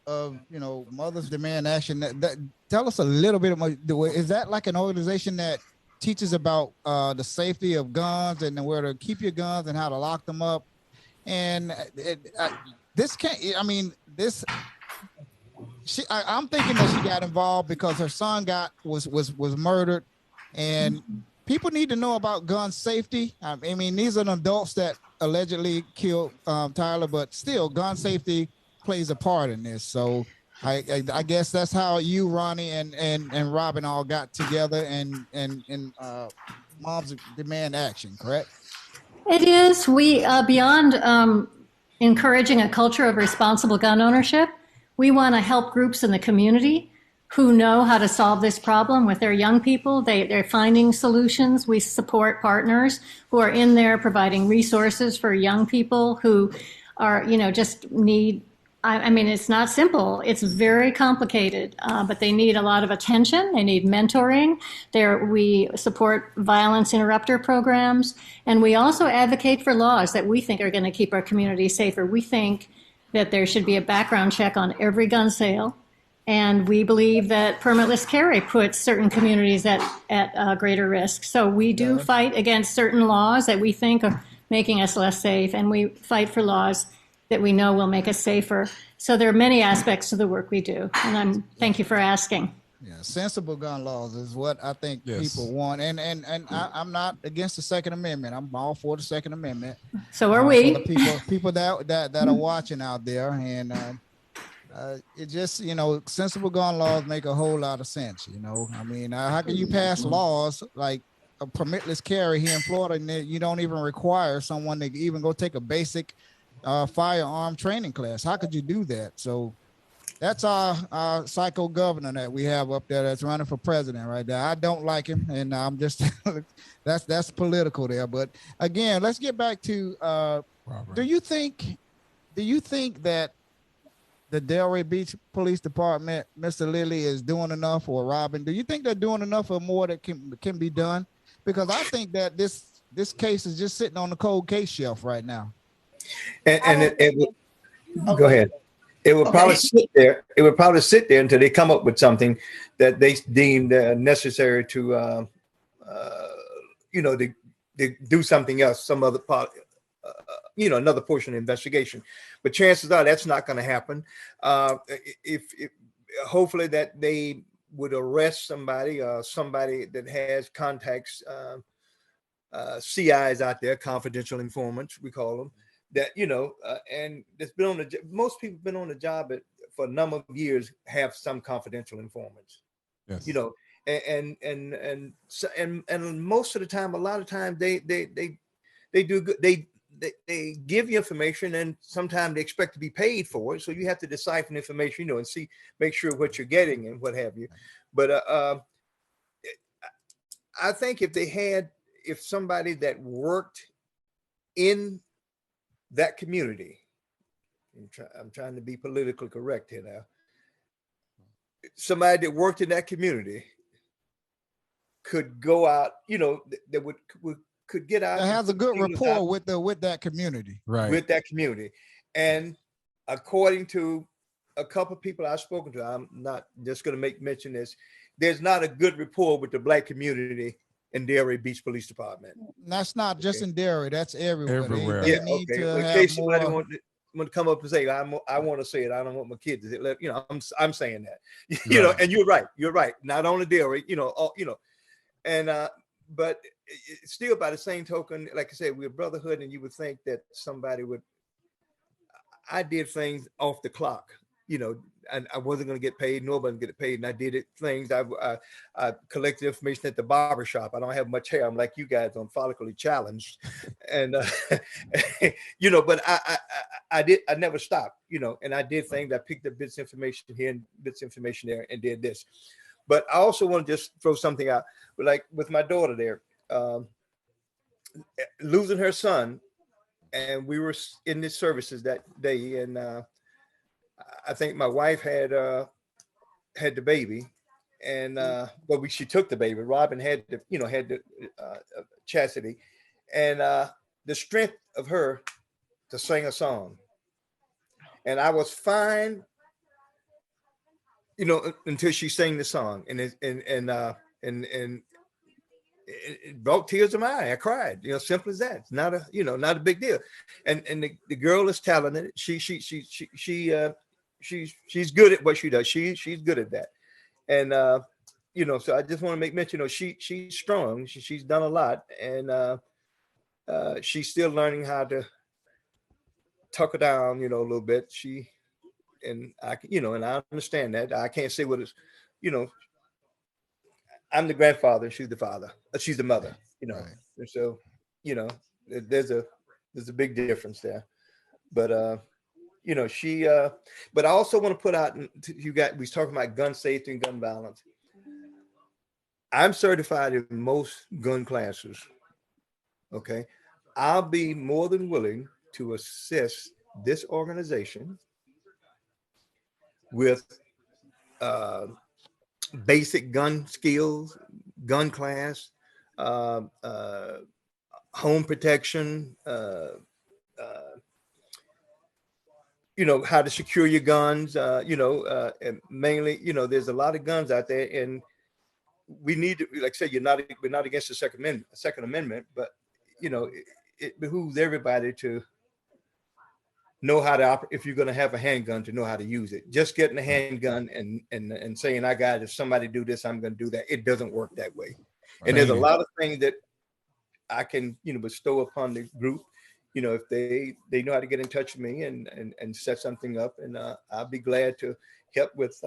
Demand Action, that tell us a little bit about, is that like an organization that teaches about the safety of guns and where to keep your guns and how to lock them up? And I'm thinking that she got involved because her son was murdered, and people need to know about gun safety. I mean, these are adults that allegedly killed Tyler, but still, gun safety plays a part in this. So I guess that's how you, Ronnie, and Robin all got together and Moms Demand Action, correct? It is. We, beyond encouraging a culture of responsible gun ownership, we want to help groups in the community who know how to solve this problem with their young people. They're finding solutions. We support partners who are in there providing resources for young people who are, just need, I mean, it's not simple. It's very complicated, but they need a lot of attention. They need mentoring. We support violence interrupter programs, and we also advocate for laws that we think are going to keep our community safer. We think that there should be a background check on every gun sale, and we believe that permitless carry puts certain communities at greater risk. So we do fight against certain laws that we think are making us less safe, and we fight for laws that we know will make us safer. So there are many aspects to the work we do, and thank you for asking. Yeah, sensible gun laws is what I think people want, and I'm not against the Second Amendment. I'm all for the Second Amendment. So are we. For the people that are watching out there, and it just sensible gun laws make a whole lot of sense. I mean, how can you pass laws like a permitless carry here in Florida, and you don't even require someone to even go take a basic firearm training class? How could you do that? So that's our psycho governor that we have up there that's running for president right there. I don't like him, and I'm just that's political there. But again, let's get back to do you think that the Delray Beach Police Department, Mr. Lillie, is doing enough, or Robin? Do you think they're doing enough or more that can be done? Because I think that this case is just sitting on the cold case shelf right now. Go ahead. It would probably sit there. It would probably sit there until they come up with something that they deemed necessary to, to do something else, some other part, another portion of the investigation. But chances are that's not going to happen. If hopefully that they would arrest somebody that has contacts, CIs out there, confidential informants, we call them. That and it's been on most people been on the job for a number of years, have some confidential informants. Yes. And most of the time, a lot of times they do good. They give you information, and sometimes they expect to be paid for it. So you have to decipher the information, and make sure what you're getting and what have you. But I think if somebody that worked in that community, I'm trying to be politically correct here now. Somebody that worked in that community could go out, that could get out That has a good clean us rapport out with that community. Right. with that community. And according to a couple of people I've spoken to, I'm not just going to mention this, there's not a good rapport with the Black community in Delray Beach Police Department. That's not just in Delray, that's everywhere. Everywhere. They Yeah, need okay. to Well, in have case somebody more. want to come up and say, I want to say it, I don't want my kids to say it. I'm saying that, Right. and you're right. Not only Delray, and but still, by the same token, like I said, we're a brotherhood, and you would think that somebody would. I did things off the clock, and I wasn't going to get paid. Nobody was going to get paid, and I did things. I collected information at the barber shop. I don't have much hair. I'm like you guys on follically challenged, and But I never stopped, and I did things. I picked up bits of information here and bits of information there, and did this. But I also want to just throw something out, like with my daughter there, losing her son. And we were in the services that day, and I think my wife had the baby, and she took the baby. Robin had the chastity, and the strength of her to sing a song, and I was fine, until she sang the song, and it brought tears to my eye. I cried, simple as that. It's not a big deal. And the girl is talented. She's good at what she does. She's good at that. And so I just want to make mention, she's strong. She's done a lot, and she's still learning how to tuck her down, a little bit. And I understand that. I can't say what it's, I'm the grandfather, she's the father. She's the mother, Right. And so, there's a big difference there. But she. But I also want to put out, we was talking about gun safety and gun violence. I'm certified in most gun classes. Okay, I'll be more than willing to assist this organization with basic gun skills, gun class, home protection, how to secure your guns, and mainly, there's a lot of guns out there, and we need to, like I said, we're not against the Second Amendment, but it behooves everybody to know how to operate. If you're going to have a handgun, to know how to use it. Just getting a handgun and saying, I got it, if somebody do this, I'm going to do that. It doesn't work that way. And there's a lot of things that I can, bestow upon the group, if they know how to get in touch with me and set something up, and I'll be glad to help with,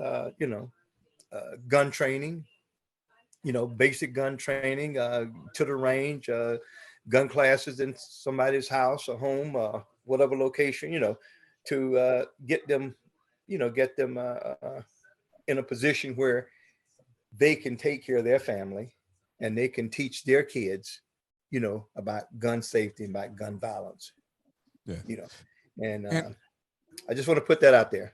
gun training, basic gun training, to the range, gun classes in somebody's house or home, whatever location, to get them in a position where they can take care of their family and they can teach their kids, about gun safety and about gun violence. Yeah. And I just want to put that out there.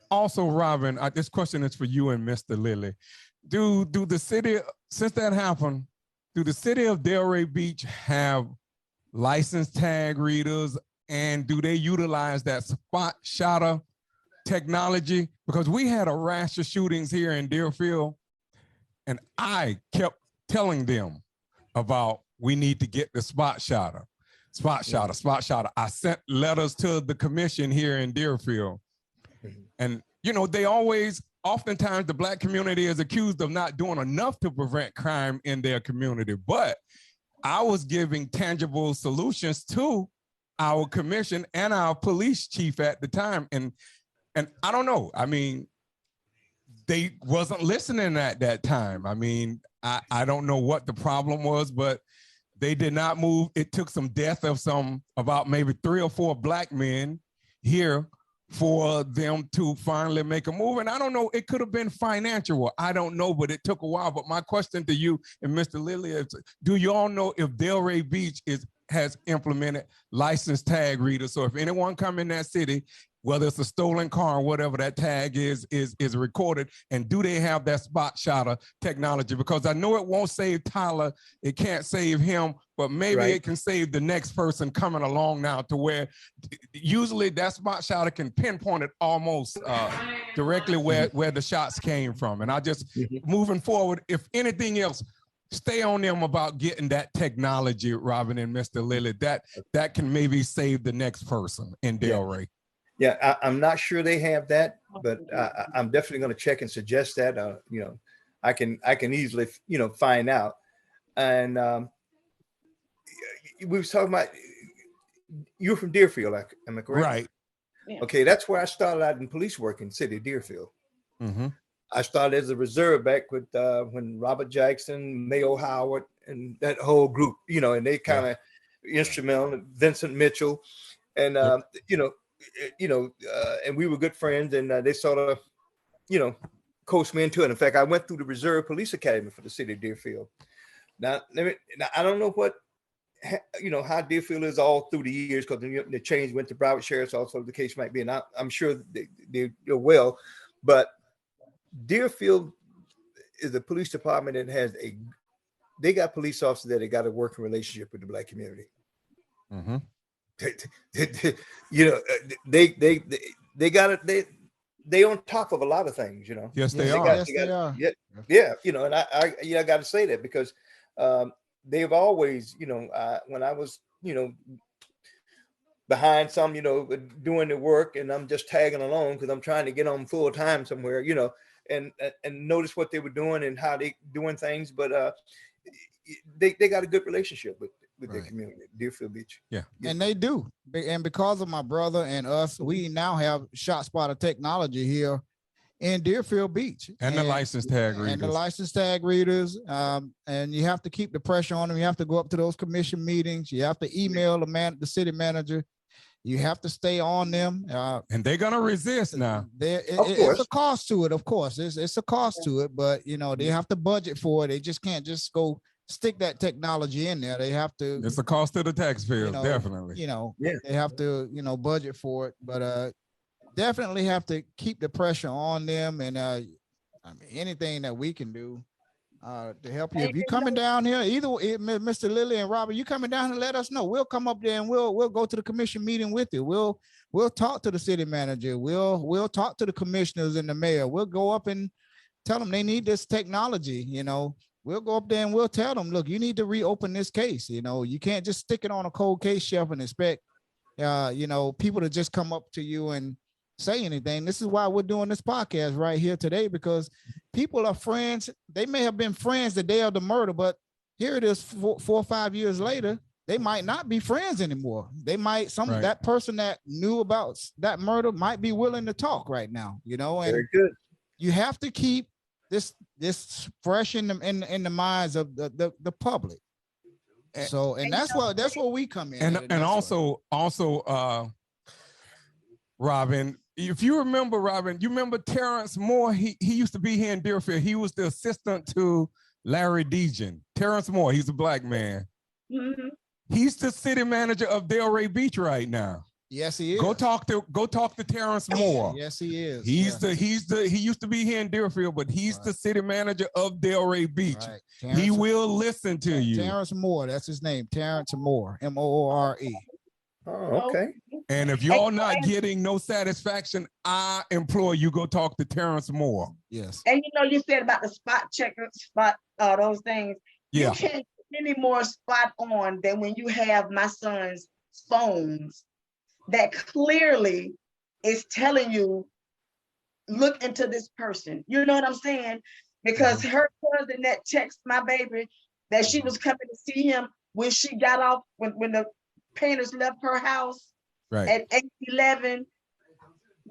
Also, Robin, this question is for you and Mr. Lillie. Do the city, since that happened, do the city of Delray Beach have license tag readers, and do they utilize that spot shotter technology? Because we had a rash of shootings here in Deerfield, and I kept telling them about, we need to get the spot shotter. I sent letters to the commission here in Deerfield, and oftentimes the Black community is accused of not doing enough to prevent crime in their community, but I was giving tangible solutions to our commission and our police chief at the time. And I don't know, they wasn't listening at that time. I don't know what the problem was, but they did not move. It took some death of about maybe 3 or 4 Black men here for them to finally make a move. And I don't know, it could have been financial. I don't know, but it took a while. But my question to you and Mr. Lillie is, do you all know if Delray Beach is has implemented license tag readers. So if anyone come in that city, whether it's a stolen car or whatever, that tag is recorded. And do they have that spot shotter technology? Because I know it won't save Tyler, it can't save him, but maybe it can save the next person coming along now, to where usually that spot shotter can pinpoint it almost directly where the shots came from. And I just, moving forward, if anything else, stay on them about getting that technology, Robin and Mr. Lillie. That can maybe save the next person in Delray. Yeah, I'm not sure they have that, but I'm definitely going to check and suggest that. You know, I can easily, you know, find out. And we was talking about, you're from Deerfield, am I correct? Right. Yeah. Okay, that's where I started out in police work in the city of Deerfield. I started as a reserve back with when Robert Jackson, Mayo Howard, and that whole group, you know, and they kind of instrumental, Vincent Mitchell, and and we were good friends, and they sort of, you know, coached me into it. In fact, I went through the Reserve Police Academy for the city of Deerfield. Now I don't know what, you know, how Deerfield is all through the years, because the change went to Broward Sheriff's, also the case might be, and I'm sure they're well, but Deerfield is a police department that has they got police officers that got a working relationship with the Black community. You know, they got it. They on top of a lot of things, you know. Yes, they are. Yeah, you know, and I got to say that because they've always, you know, when I was, you know, behind some, you know, doing the work, and I'm just tagging along because I'm trying to get on full time somewhere, you know, and notice what they were doing and how they doing things, but they got a good relationship with their community, Deerfield Beach. Yeah, and they do. And because of my brother and us, we now have shot spotter technology here in Deerfield Beach, and the license tag readers. And the license tag readers. And you have to keep the pressure on them. You have to go up to those commission meetings. You have to email the city manager. You have to stay on them. And they're gonna resist now. It's a cost to it, of course. It's a cost to it, but you know, they have to budget for it. They just can't just go stick that technology in there. They have to. It's a cost to the taxpayers, definitely. You know, they have to, you know, budget for it, but definitely have to keep the pressure on them. And I mean, anything that we can do to help you. If you're coming down here, either Mr. Lillie and Robert, you coming down and let us know. We'll come up there and we'll go to the commission meeting with you. We'll talk to the city manager. We'll talk to the commissioners and the mayor. We'll go up and tell them they need this technology. You know, we'll go up there and we'll tell them, look, you need to reopen this case. You know, you can't just stick it on a cold case shelf and expect, you know, people to just come up to you and say anything. This is why we're doing this podcast right here today, because people are friends. They may have been friends the day of the murder, but here it is 4 or 5 years later, they might not be friends anymore. They might, that person that knew about that murder might be willing to talk right now, you know, and very good. You have to keep this fresh in the minds of the public. So, and that's what we come in. And also, Robin, if you remember, Robin, you remember Terrence Moore? He used to be here in Deerfield. He was the assistant to Larry Dejan. Terrence Moore, he's a Black man. Mm-hmm. He's the city manager of Delray Beach right now. Yes, he is. Go talk to Terrence Moore. Yes, he is. He used to be here in Deerfield, but he's the city manager of Delray Beach. Right. He will listen to you. Terrence Moore, that's his name. Terrence Moore, Moore. Oh, okay. And if y'all not getting no satisfaction, I implore you go talk to Terrence Moore. Yes. And you know, you said about the spot checker, those things. Yeah. You can't get any more spot on than when you have my son's phones that clearly is telling you, look into this person. You know what I'm saying? Because her cousin that texted my baby that she was coming to see him when she got off, when the painters left her house at 8:11.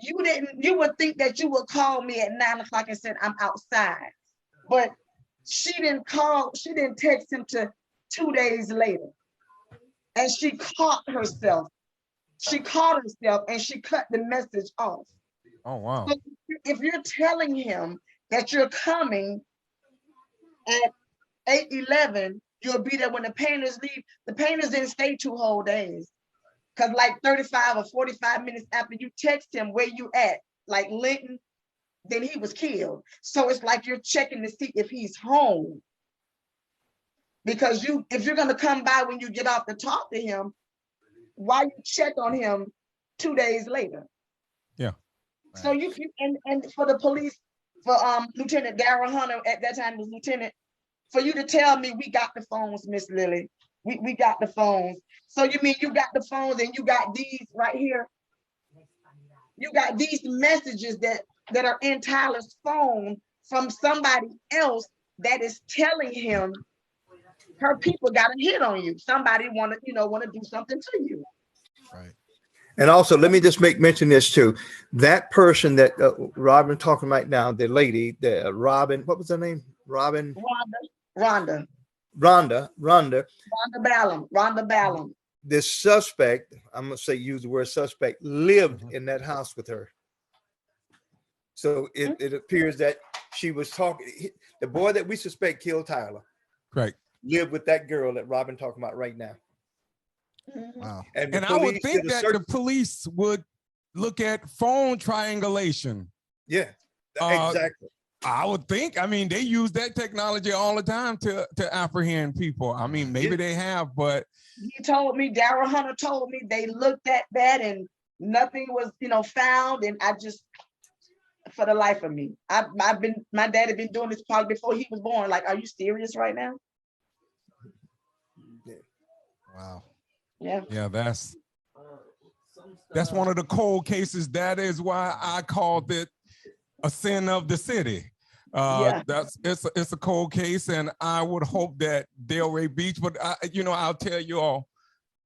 You would think that you would call me at 9 o'clock and said, I'm outside. But she didn't text him to 2 days later. And she caught herself. She caught herself and she cut the message off. Oh, wow. So if you're telling him that you're coming at 8:11, You'll be there when the painters leave. The painters didn't stay 2 whole days. Cause like 35 or 45 minutes after you text him where you at, like Linton, then he was killed. So it's like you're checking to see if he's home. Because if you're gonna come by when you get off to talk to him, why you check on him 2 days later? Yeah. So and for the police, for Lieutenant Darrell Hunter at that time was lieutenant, for you to tell me we got the phones, Miss Lillie, we got the phones. So you mean you got the phones and you got these right here? You got these messages that are in Tyler's phone from somebody else that is telling him her people got a hit on you. Somebody want to do something to you. Right. And also, let me just mention this too. That person that Robin talking right now, the lady, the Robin, what was her name? Robin? Rhonda Ballum. This suspect, I'm gonna use the word suspect, lived in that house with her. So it appears that she was talking. The boy that we suspect killed Tyler, right, lived with that girl that Robin talking about right now. Wow. And I would think that the police would look at phone triangulation. Yeah, exactly. I would think. I mean, they use that technology all the time to apprehend people. I mean, maybe they have, but he told me, Darrell Hunter told me they looked at that and nothing was, found. And I just, for the life of me, my dad had been doing this probably before he was born. Like, are you serious right now? Wow. Yeah. Yeah, that's one of the cold cases. That is why I called it a sin of the city. It's a cold case, and I would hope that Delray Beach, but I'll tell you all,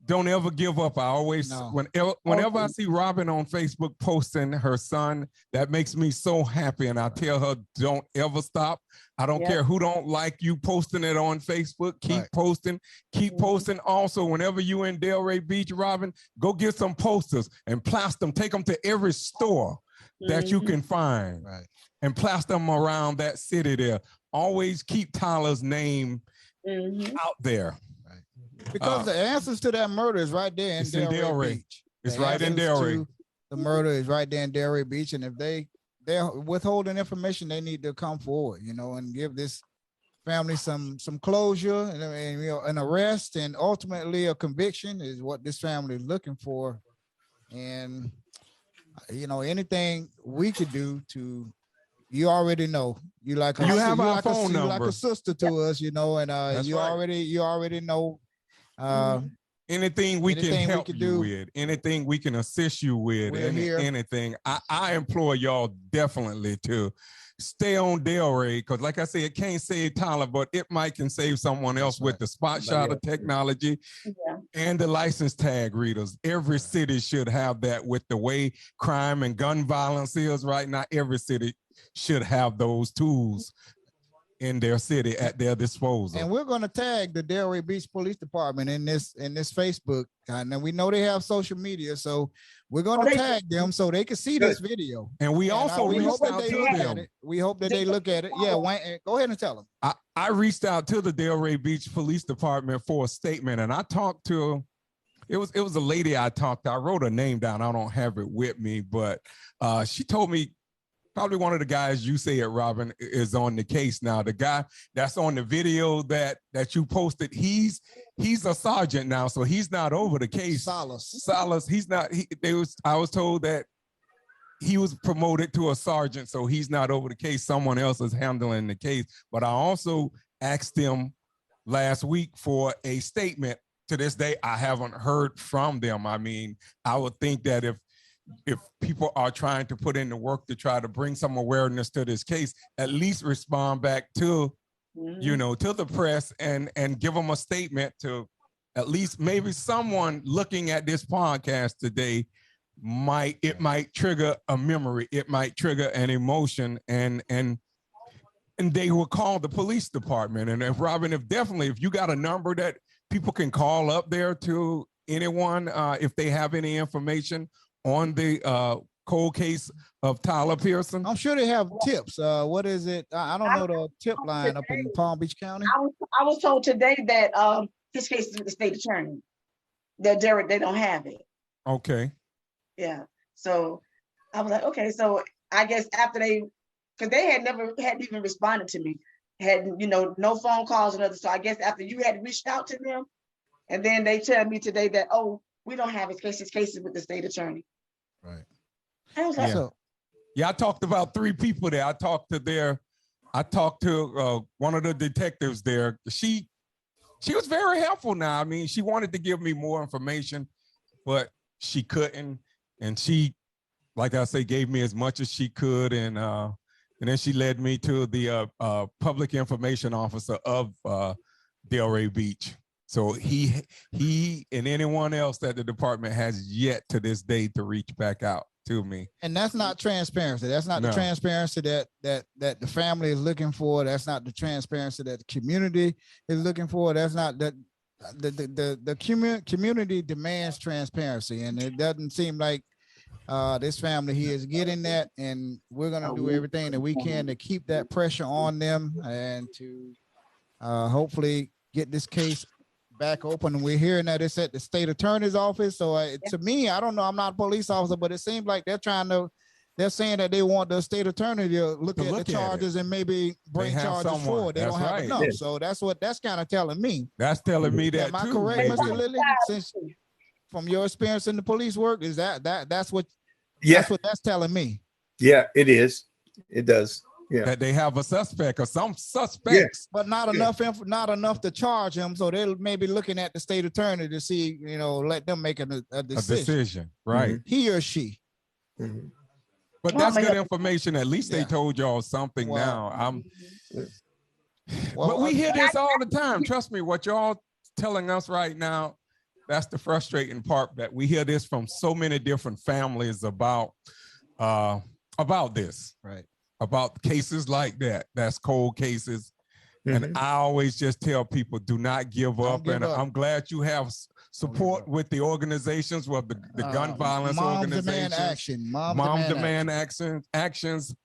don't ever give up. I always, whenever I see Robin on Facebook posting her son, that makes me so happy, and I tell her, don't ever stop. I don't care who don't like you posting it on Facebook. Keep posting, keep posting. Also, whenever you in Delray Beach, Robin, go get some posters and plaster them. Take them to every store that you can find, and plaster them around that city there. Always keep Tyler's name out there. Because the answers to that murder is right there in Delray Beach. It's right in Delray. The murder is right there in Delray Beach, and if they're withholding information, they need to come forward, and give this family some closure and an arrest, and ultimately a conviction is what this family is looking for. And anything we could do to, you already know, you like our phone number, like a sister to us, and you already know. Anything we can help you with, anything we can assist you with, anything. I implore y'all definitely to stay on Delray, because like I said, it can't save Tyler, but it can save someone else with the spot shutter technology and the license tag readers. Every city should have that. With the way crime and gun violence is right now, every city should have those tools in their city at their disposal. And we're going to tag the Delray Beach Police Department in this Facebook. And we know they have social media, so we're going to tag them so they can see this video. And we also reached out to them. We hope that they look at it. Yeah, Wayne, go ahead and tell them. I reached out to the Delray Beach Police Department for a statement, and I talked to, it was a lady I talked to. I wrote her name down. I don't have it with me, but she told me, probably one of the guys you say it, Robin, is on the case now. The guy that's on the video that you posted, he's a sergeant now, so he's not over the case. Salas, he's not. I was told that he was promoted to a sergeant, so he's not over the case. Someone else is handling the case. But I also asked them last week for a statement. To this day, I haven't heard from them. I mean, I would think that if people are trying to put in the work to try to bring some awareness to this case, at least respond back to, to the press and give them a statement to at least maybe someone looking at this podcast today might trigger a memory. It might trigger an emotion and they will call the police department. And if Robin, if you got a number that people can call up there to anyone, if they have any information on the cold case of Tyler Pearson? I'm sure they have tips. What is it? I don't know the tip line up in Palm Beach County. I was told today that his case is with the state attorney. That they don't have it. Okay. Yeah. So I was like, okay. So I guess after because they hadn't even responded to me, had no phone calls or nothing. So I guess after you had reached out to them, and then they tell me today that, oh, we don't have his case. His case is with the state attorney. Right. I was like, Yeah, I talked about 3 people there. I talked to one of the detectives there. She was very helpful now. I mean, she wanted to give me more information, but she couldn't. And she, like I say, gave me as much as she could. And then she led me to the public information officer of Delray Beach. So he and anyone else that the department has yet to this day to reach back out to me. And that's not transparency. That's not the transparency that the family is looking for. That's not the transparency that the community is looking for. That's not the community demands transparency, and it doesn't seem like this family here is getting that. And we're gonna do everything that we can to keep that pressure on them and to hopefully get this case back open. And we're hearing that it's at the state attorney's office. So to me, I don't know, I'm not a police officer, but it seems like they're saying that they want the state attorney to look at the charges and maybe bring charges forward. They don't have enough. So that's kind of telling me. That's telling me that am I correct, Mr. Lillie? Since from your experience in the police work, is that's what that's telling me. Yeah, it is. It does. Yeah. That they have a suspect or some suspects, but not enough to charge him. So they're maybe looking at the state attorney to see, let them make a decision. Right? Mm-hmm. He or she. Mm-hmm. But that's good information. At least they told y'all something now. But we hear this all the time. Trust me, what y'all telling us right now, that's the frustrating part, that we hear this from so many different families about this. Right. About cases like that. That's cold cases. Mm-hmm. And I always just tell people, do not give up. I'm glad you have support with the organizations, with the gun violence organizations. Mom Demand Actions.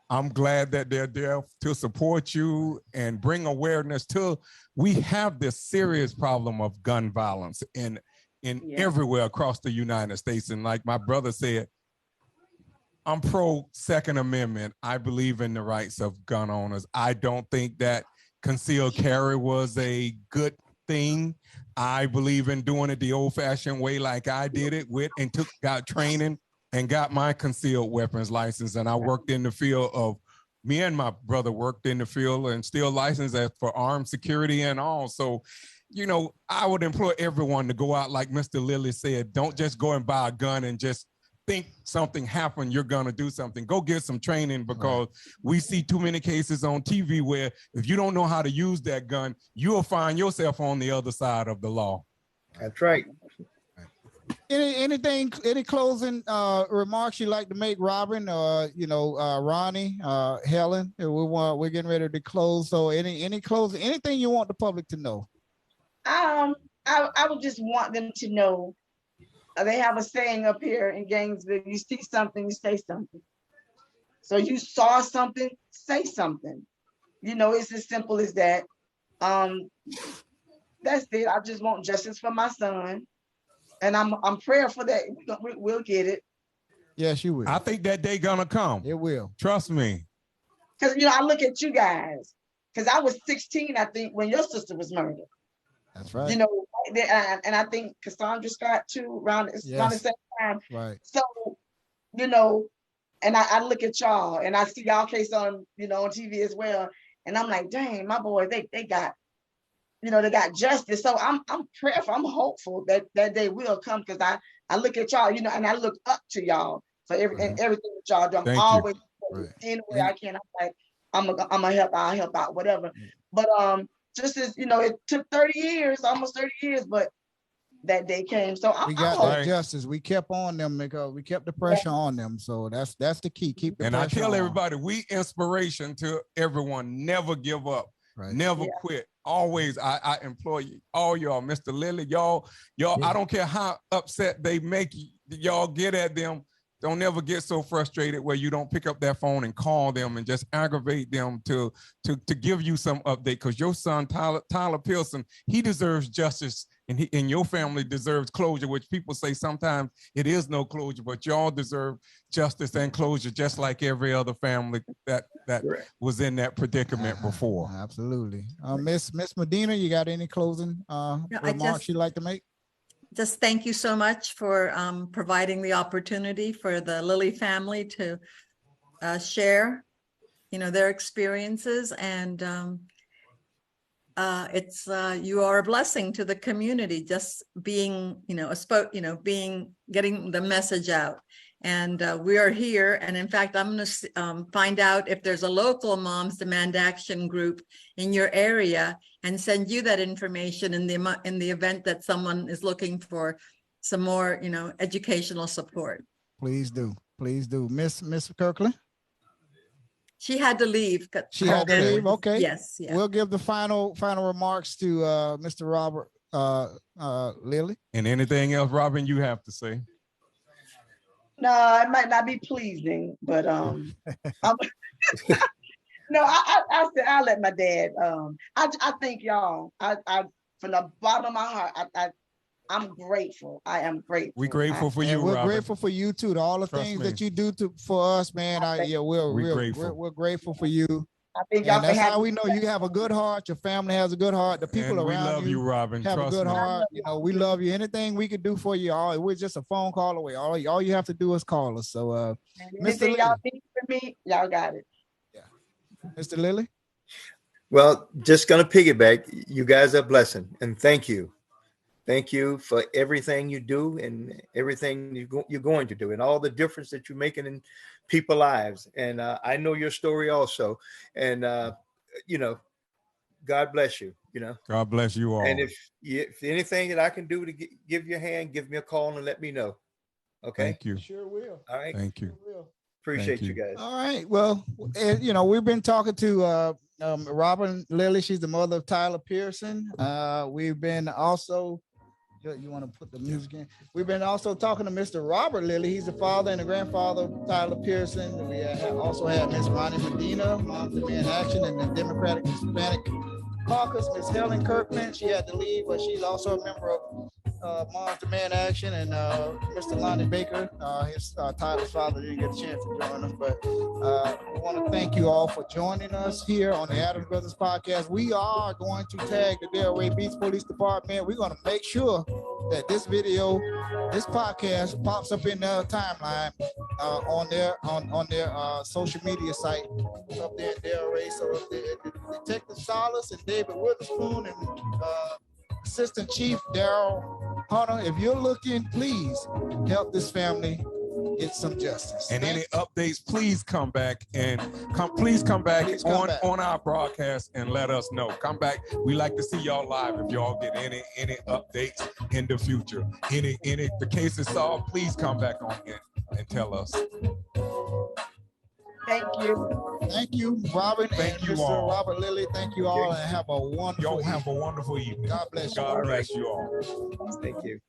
I'm glad that they're there to support you and bring awareness to. We have this serious problem of gun violence in everywhere across the United States. And like my brother said, I'm pro Second Amendment. I believe in the rights of gun owners. I don't think that concealed carry was a good thing. I believe in doing it the old-fashioned way, like I did it got training and got my concealed weapons license. And I worked in the field of, me and my brother worked in the field and still licensed for armed security and all. So, I would implore everyone to go out, like Mr. Lillie said, don't just go and buy a gun and just think something happened, you're gonna do something. Go get some training, because we see too many cases on TV where if you don't know how to use that gun, you'll find yourself on the other side of the law. That's right. Any closing remarks you'd like to make, Robin, or Ronnie, Helen? We're getting ready to close. So any closing, anything you want the public to know? I would just want them to know. They have a saying up here in Gainesville: you see something, you say something. So you saw something, say something. It's as simple as that. That's it. I just want justice for my son, and I'm prayerful that we'll get it. Yes, you will. I think that day gonna come. It will. Trust me. Because I look at you guys. Because I was 16, I think, when your sister was murdered. That's right. And I think Cassandra Scott too, around the same time. Right. So, and I look at y'all and I see y'all case on, on TV as well. And I'm like, dang, my boy, they got, they got justice. So I'm prayerful, I'm hopeful that day will come, because I look at y'all, and I look up to y'all for everything that y'all do. I'm always any way I can. I'm like, I'm gonna help out, I'll help out, whatever. But just as it took 30 years, almost 30 years, but that day came. So we got that justice. We kept on them because we kept the pressure on them. So that's the key. Keep the pressure on. And I tell everybody, we inspiration to everyone. Never give up. Right. Never quit. Always, I implore you, all y'all, Mr. Lillie, y'all, I don't care how upset they make you, y'all get at them. don't ever get so frustrated where you don't pick up that phone and call them and just aggravate them to give you some update, because your son, Tyler Pearson, he deserves justice, and your family deserves closure, which people say sometimes it is no closure, but y'all deserve justice and closure just like every other family that was in that predicament before. Absolutely. Miss Medina, you got any closing remarks you'd like to make? Just thank you so much for providing the opportunity for the Lillie family to share, their experiences, and it's you are a blessing to the community. Just being, getting the message out, and we are here. And in fact, I'm going to find out if there's a local Moms Demand Action group in your area, and send you that information in the event that someone is looking for some more, educational support. Please do. Miss Kirkland? She had to leave. She had to leave. Okay. Yes. Yeah. We'll give the final remarks to Mr. Robert Lillie. And anything else, Robin, you have to say? No, it might not be pleasing, but no, I said I'll let my dad. I thank y'all. I from the bottom of my heart, I'm grateful. I am grateful. We're grateful for you, we're Robin. grateful for you too. To all the things that you do for us, man. We're grateful. We're grateful for you. I think y'all, and that's how we know you have a good heart. Your family has a good heart. The people and around we love you, Robin. have Trust a good me. heart. We love you. Anything we could do for you, we're just a phone call away. All you have to do is call us. So, anything y'all need from me, y'all got it. Yeah, Mr. Lillie. Well, just gonna piggyback. You guys are a blessing, and thank you. Thank you for everything you do and everything you're going to do, and all the difference that you're making in people's lives. And I know your story also. And God bless you. God bless you all. And if anything that I can do to give you a hand, give me a call and let me know. Okay. Thank you. Sure will. All right. Thank you. Appreciate Thank you guys. All right. Well, we've been talking to Robin Lillie. She's the mother of Tyler Pearson. We've been also, you want to put the music in? We've been also talking to Mr. Robert Lillie. He's the father and the grandfather of Tyler Pearson. We also had Miss Ronnie Medina, Moms Demand Action, and the Democratic Hispanic Caucus. Miss Helen Kirkland, she had to leave, but she's also a member of Moms Demand Action, and Mr. Lonnie Baker, Tyler's father, didn't get a chance to join us, but we want to thank you all for joining us here on the Adams Brothers Podcast. We are going to tag the Delray Beach Police Department. We're going to make sure that this podcast pops up in their timeline on their social media site up there in Delray. So if Detective Salas and David Witherspoon and Assistant Chief Daryl Hunter, if you're looking, please help this family get some justice. And any updates, please come back on our broadcast and let us know. Come back. We like to see y'all live if y'all get any updates in the future. The case is solved, please come back on in and tell us. Thank you. Thank you, Robin. Thank you Mr. all. Robert Lillie. Thank you all, and have a wonderful Y'all have a wonderful evening. God bless you. God bless you all. Thank you.